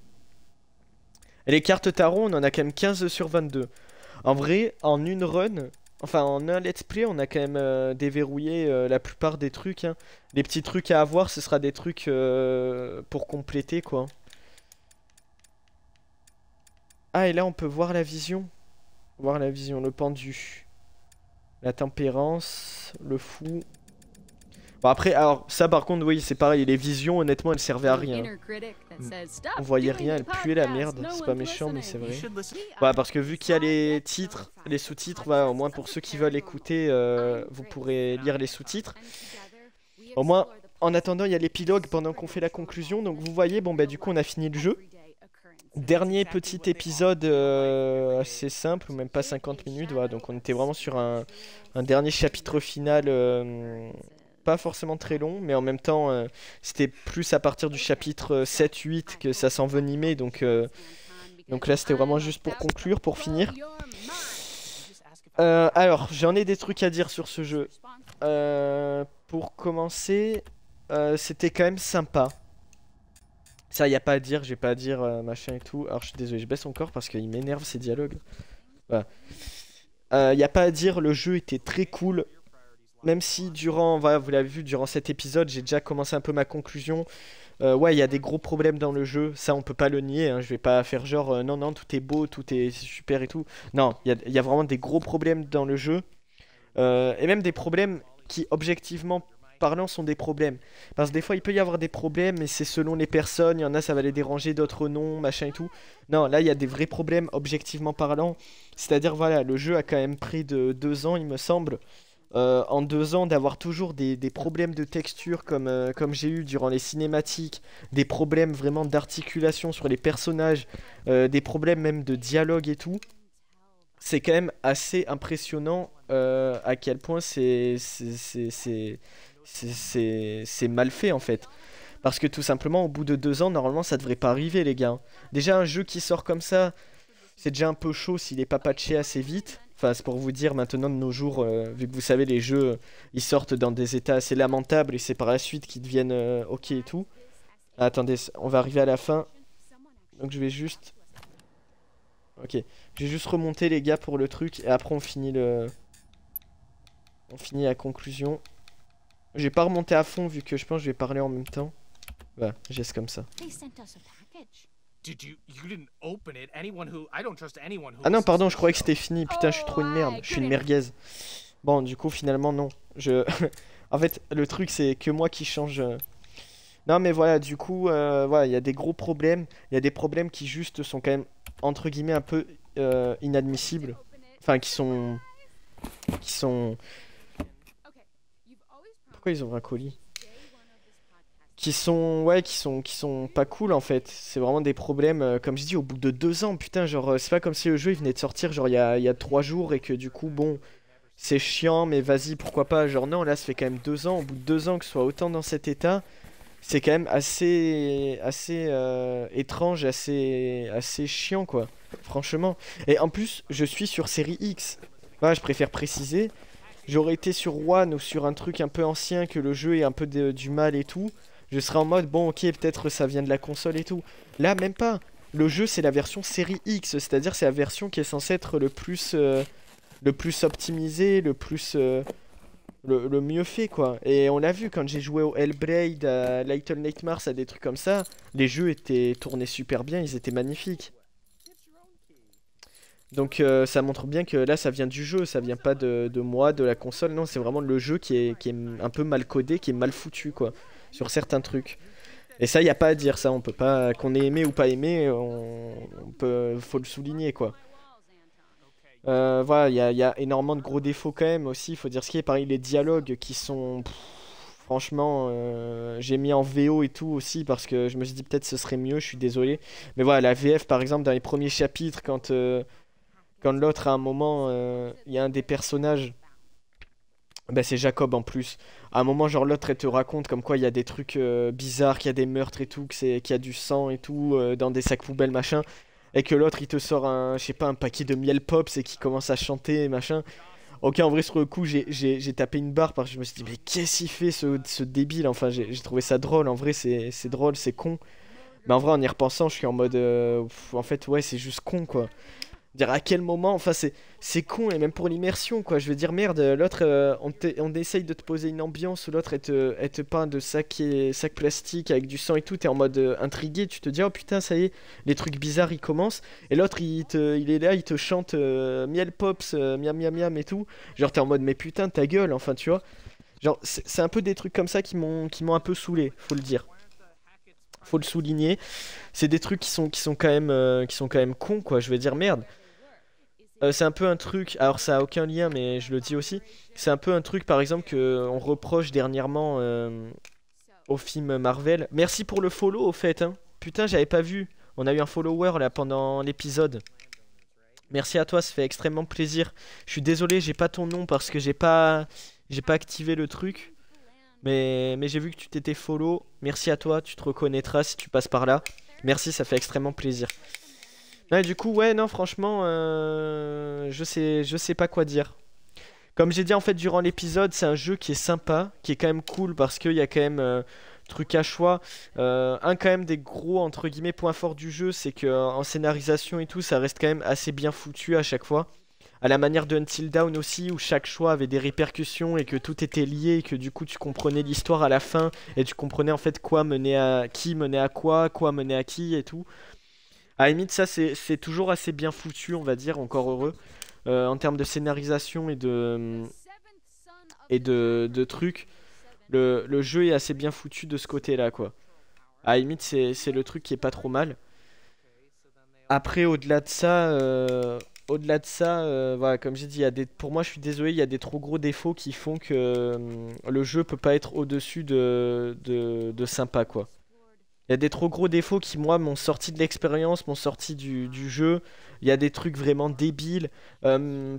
Et les cartes tarot on en a quand même 15 sur 22. En vrai en une run... Enfin en un let's play on a quand même déverrouillé la plupart des trucs hein. Les petits trucs à avoir ce sera des trucs pour compléter quoi. Ah et là on peut voir la vision. Voir la vision, le pendu. La tempérance, le fou. Bon après alors ça par contre oui c'est pareil les visions honnêtement elles servaient à rien. On voyait rien, elles puaient la merde, c'est pas méchant mais c'est vrai. Voilà parce que vu qu'il y a les titres, les sous-titres, voilà, au moins pour ceux qui veulent écouter vous pourrez lire les sous-titres. Au moins en attendant il y a l'épilogue pendant qu'on fait la conclusion donc vous voyez bon bah du coup on a fini le jeu. Dernier petit épisode assez simple, même pas 50 minutes voilà, donc on était vraiment sur un dernier chapitre final pas forcément très long, mais en même temps c'était plus à partir du chapitre 7-8 que ça s'envenimait, donc là c'était vraiment juste pour conclure, pour finir. Alors, j'en ai des trucs à dire sur ce jeu. Pour commencer, c'était quand même sympa. Ça, y a pas à dire, j'ai pas à dire machin et tout. Alors, je suis désolé, je baisse encore parce qu'il m'énerve ces dialogues. Voilà. Y a pas à dire, le jeu était très cool. Même si durant, voilà, vous l'avez vu, durant cet épisode, j'ai déjà commencé un peu ma conclusion. Ouais, il y a des gros problèmes dans le jeu, ça on peut pas le nier, hein. Je vais pas faire genre non, non, tout est beau, tout est super et tout. Non, il y a vraiment des gros problèmes dans le jeu. Et même des problèmes qui, objectivement parlant, sont des problèmes. Parce que des fois, il peut y avoir des problèmes, mais c'est selon les personnes. Il y en a, ça va les déranger, d'autres non, machin et tout. Non, là, il y a des vrais problèmes, objectivement parlant. C'est-à-dire, voilà, le jeu a quand même pris de 2 ans, il me semble. En 2 ans, d'avoir toujours des problèmes de texture comme j'ai eu durant les cinématiques, des problèmes vraiment d'articulation sur les personnages, des problèmes même de dialogue et tout. C'est quand même assez impressionnant à quel point c'est mal fait en fait. Parce que tout simplement, au bout de 2 ans, normalement, ça devrait pas arriver, les gars. Déjà, un jeu qui sort comme ça, c'est déjà un peu chaud s'il est pas patché assez vite. Enfin, c'est pour vous dire, maintenant, de nos jours, vu que vous savez, les jeux, ils sortent dans des états assez lamentables et c'est par la suite qu'ils deviennent ok et tout. Ah, attendez, on va arriver à la fin. Donc, je vais juste... Ok, je vais juste remonter, les gars, pour le truc. Et après, on finit la conclusion. Je vais pas remonter à fond, vu que je pense que je vais parler en même temps. Voilà, geste comme ça. Ah non, pardon, je croyais que c'était fini. Putain, je suis trop une merde. Je suis une merguez. Bon, du coup, finalement, non. En fait, le truc, c'est que moi qui change... Non, mais voilà, du coup, voilà, il y a des gros problèmes. Il y a des problèmes qui juste sont quand même, entre guillemets, un peu inadmissibles. Enfin, qui sont... Pourquoi ils ouvrent un colis? Qui sont pas cool en fait. C'est vraiment des problèmes, comme je dis, au bout de 2 ans. Putain, genre, c'est pas comme si le jeu il venait de sortir genre il y a 3 jours et que du coup, bon, c'est chiant, mais vas-y, pourquoi pas. Genre, non, là, ça fait quand même 2 ans. Au bout de 2 ans que ce soit autant dans cet état, c'est quand même assez étrange, assez chiant quoi. Franchement. Et en plus, je suis sur série X. Voilà, je préfère préciser. J'aurais été sur One ou sur un truc un peu ancien que le jeu ait un peu du mal et tout. Je serais en mode, bon ok, peut-être ça vient de la console et tout. Là, même pas. Le jeu, c'est la version série X. C'est-à-dire, c'est la version qui est censée être le plus optimisé, le mieux fait, quoi. Et on l'a vu, quand j'ai joué au Hellblade, à Little Nightmares, à des trucs comme ça, les jeux étaient tournés super bien, ils étaient magnifiques. Donc ça montre bien que là ça vient du jeu, ça vient pas de moi, de la console, non c'est vraiment le jeu qui est un peu mal codé, qui est mal foutu quoi, sur certains trucs. Et ça y a pas à dire, ça on peut pas, qu'on ait aimé ou pas aimé, faut le souligner quoi. Voilà, il y a énormément de gros défauts quand même aussi, il faut dire ce qui est, pareil les dialogues qui sont... franchement, j'ai mis en VO et tout aussi parce que je me suis dit peut-être ce serait mieux, je suis désolé. Mais voilà, la VF par exemple dans les premiers chapitres quand l'autre à un moment, il y a un des personnages, bah c'est Jacob en plus. À un moment, genre l'autre elle te raconte comme quoi il y a des trucs bizarres, qu'il y a des meurtres et tout, qu'il y a du sang et tout dans des sacs poubelles machin. Et que l'autre il te sort un, je sais pas, un paquet de miel pops et qui commence à chanter machin. Ok, en vrai sur le coup j'ai tapé une barre parce que je me suis dit mais qu'est-ce qu'il fait ce débile. Enfin j'ai trouvé ça drôle, en vrai c'est drôle, c'est con. Mais en vrai en y repensant je suis en mode en fait ouais c'est juste con quoi. Dire à quel moment, enfin c'est con et même pour l'immersion quoi, je veux dire merde, l'autre on essaye de te poser une ambiance où l'autre elle te peint de sacs plastiques avec du sang et tout, t'es en mode intrigué, tu te dis oh putain ça y est, les trucs bizarres ils commencent, et l'autre il est là, il te chante miel pops, miam miam miam et tout, genre t'es en mode mais putain ta gueule, enfin tu vois, genre c'est un peu des trucs comme ça qui m'ont un peu saoulé, faut le dire. Faut le souligner, c'est des trucs qui sont quand même cons quoi, je veux dire merde. C'est un peu un truc, alors ça a aucun lien mais je le dis aussi, c'est un peu un truc par exemple que on reproche dernièrement au film Marvel. Merci pour le follow au fait hein. Putain j'avais pas vu, on a eu un follower là pendant l'épisode. Merci à toi, ça fait extrêmement plaisir. Je suis désolé j'ai pas ton nom parce que j'ai pas activé le truc. Mais j'ai vu que tu t'étais follow, merci à toi, tu te reconnaîtras si tu passes par là. Merci, ça fait extrêmement plaisir. Ouais, du coup, ouais, non, franchement, je sais pas quoi dire. Comme j'ai dit en fait durant l'épisode, c'est un jeu qui est sympa, qui est quand même cool parce qu'il y a quand même trucs à choix. Un quand même des gros entre guillemets points forts du jeu, c'est que en scénarisation et tout, ça reste quand même assez bien foutu à chaque fois. À la manière de Until Dawn aussi, où chaque choix avait des répercussions et que tout était lié et que du coup tu comprenais l'histoire à la fin et tu comprenais en fait quoi menait à qui, menait à quoi menait à qui et tout. À la limite, ça c'est toujours assez bien foutu, on va dire, encore heureux. En termes de scénarisation et de trucs, le jeu est assez bien foutu de ce côté-là, quoi. À la limite, c'est le truc qui est pas trop mal. Après, au-delà de ça, voilà, comme j'ai dit, pour moi, je suis désolé, il y a des trop gros défauts qui font que le jeu peut pas être au-dessus de sympa, quoi. Il y a des trop gros défauts qui, moi, m'ont sorti de l'expérience, m'ont sorti du jeu. Il y a des trucs vraiment débiles.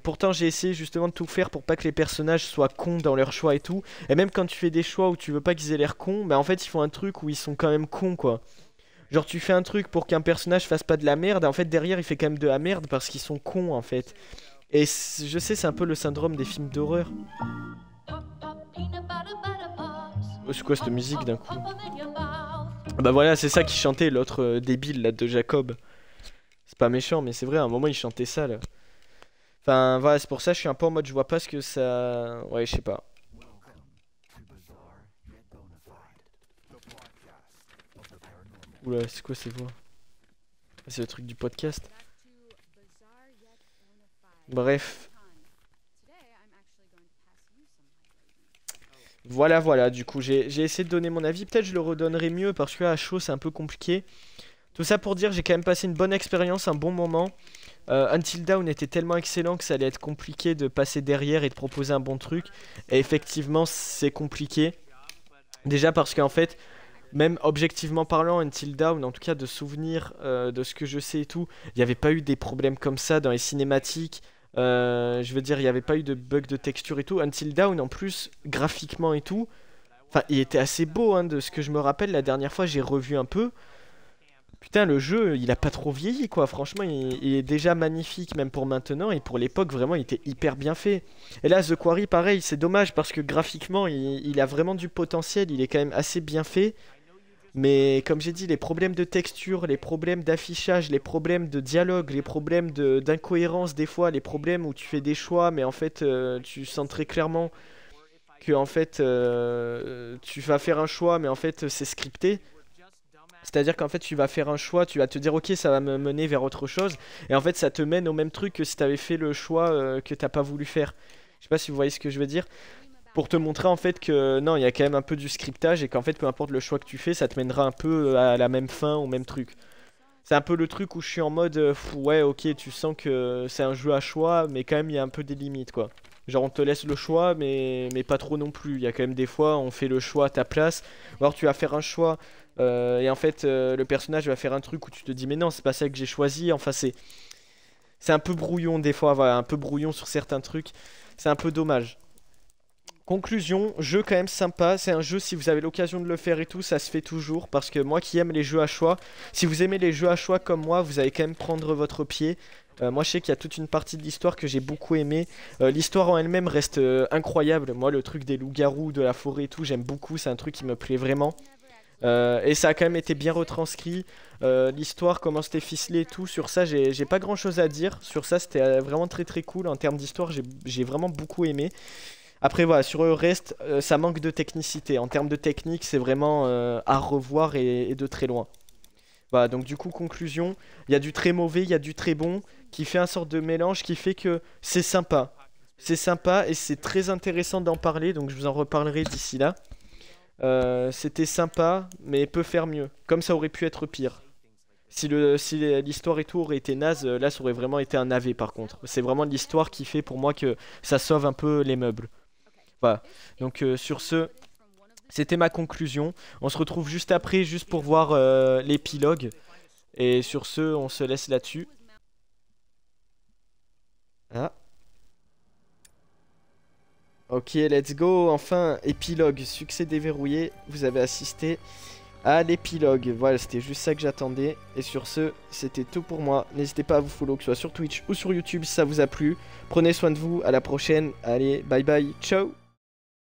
Pourtant, j'ai essayé justement de tout faire pour pas que les personnages soient cons dans leurs choix et tout. Et même quand tu fais des choix où tu veux pas qu'ils aient l'air cons, bah en fait, ils font un truc où ils sont quand même cons, quoi. Genre, tu fais un truc pour qu'un personnage fasse pas de la merde, et en fait, derrière, il fait quand même de la merde parce qu'ils sont cons, en fait. Et je sais, c'est un peu le syndrome des films d'horreur. Oh, c'est quoi cette musique d'un coup? Bah voilà, c'est ça qui chantait l'autre débile là de Jacob. C'est pas méchant, mais c'est vrai, à un moment il chantait ça là. Enfin voilà, c'est pour ça que je suis un peu en mode je vois pas ce que ça. Ouais, je sais pas. Oula, c'est quoi ces voix? C'est le truc du podcast. Bref. Voilà, du coup, j'ai essayé de donner mon avis. Peut-être je le redonnerai mieux parce que à chaud, c'est un peu compliqué. Tout ça pour dire, j'ai quand même passé une bonne expérience, un bon moment. Until Dawn était tellement excellent que ça allait être compliqué de passer derrière et de proposer un bon truc. Et effectivement, c'est compliqué. Déjà parce qu'en fait, même objectivement parlant, Until Dawn, en tout cas de souvenirs de ce que je sais et tout, il n'y avait pas eu des problèmes comme ça dans les cinématiques. Je veux dire, il n'y avait pas eu de bugs de texture et tout. Until Dawn, en plus, graphiquement et tout, enfin, il était assez beau, hein, de ce que je me rappelle. La dernière fois, j'ai revu un peu. Putain, le jeu, il a pas trop vieilli, quoi. Franchement, il est déjà magnifique, même pour maintenant. Et pour l'époque, vraiment, il était hyper bien fait. Et là, The Quarry, pareil, c'est dommage parce que graphiquement, il a vraiment du potentiel. Il est quand même assez bien fait. Mais comme j'ai dit, les problèmes de texture, les problèmes d'affichage, les problèmes de dialogue, les problèmes d'incohérence des fois, les problèmes où tu fais des choix, mais en fait, tu sens très clairement que en fait, tu vas faire un choix, mais en fait, c'est scripté. C'est-à-dire qu'en fait, tu vas faire un choix, tu vas te dire, ok, ça va me mener vers autre chose, et en fait, ça te mène au même truc que si tu avais fait le choix que t'as pas voulu faire. Je sais pas si vous voyez ce que je veux dire. Pour te montrer en fait que non, il y a quand même un peu du scriptage et qu'en fait, peu importe le choix que tu fais, ça te mènera un peu à la même fin, au même truc. C'est un peu le truc où je suis en mode, ouais, ok, tu sens que c'est un jeu à choix, mais quand même, il y a un peu des limites, quoi. Genre, on te laisse le choix, mais pas trop non plus. Il y a quand même des fois, on fait le choix à ta place. Ou alors, tu vas faire un choix, et en fait, le personnage va faire un truc où tu te dis, mais non, c'est pas ça que j'ai choisi. Enfin, c'est un peu brouillon des fois, voilà, un peu brouillon sur certains trucs. C'est un peu dommage. Conclusion, jeu quand même sympa, c'est un jeu si vous avez l'occasion de le faire et tout, ça se fait toujours parce que moi qui aime les jeux à choix, si vous aimez les jeux à choix comme moi, vous allez quand même prendre votre pied. Moi je sais qu'il y a toute une partie de l'histoire que j'ai beaucoup aimé. L'histoire en elle-même reste incroyable, moi le truc des loups-garous, de la forêt et tout, j'aime beaucoup, c'est un truc qui me plaît vraiment. Et ça a quand même été bien retranscrit, l'histoire, comment c'était ficelé et tout, sur ça j'ai pas grand chose à dire, sur ça c'était vraiment très très cool, en termes d'histoire j'ai vraiment beaucoup aimé. Après voilà, sur le reste, ça manque de technicité. En termes de technique, c'est vraiment à revoir et de très loin. Voilà, donc du coup, conclusion, il y a du très mauvais, il y a du très bon, qui fait un sorte de mélange qui fait que c'est sympa. C'est sympa et c'est très intéressant d'en parler, donc je vous en reparlerai d'ici là. C'était sympa, mais peut faire mieux. Comme ça aurait pu être pire. Si l'histoire et tout aurait été naze, là ça aurait vraiment été un navet par contre. C'est vraiment l'histoire qui fait pour moi que ça sauve un peu les meubles. Voilà, donc sur ce, c'était ma conclusion. On se retrouve juste après, juste pour voir l'épilogue. Et sur ce, on se laisse là-dessus. Ah. Ok, let's go. Enfin, épilogue, succès déverrouillé. Vous avez assisté à l'épilogue. Voilà, c'était juste ça que j'attendais. Et sur ce, c'était tout pour moi. N'hésitez pas à vous follow, que ce soit sur Twitch ou sur YouTube si ça vous a plu. Prenez soin de vous, à la prochaine. Allez, bye bye, ciao.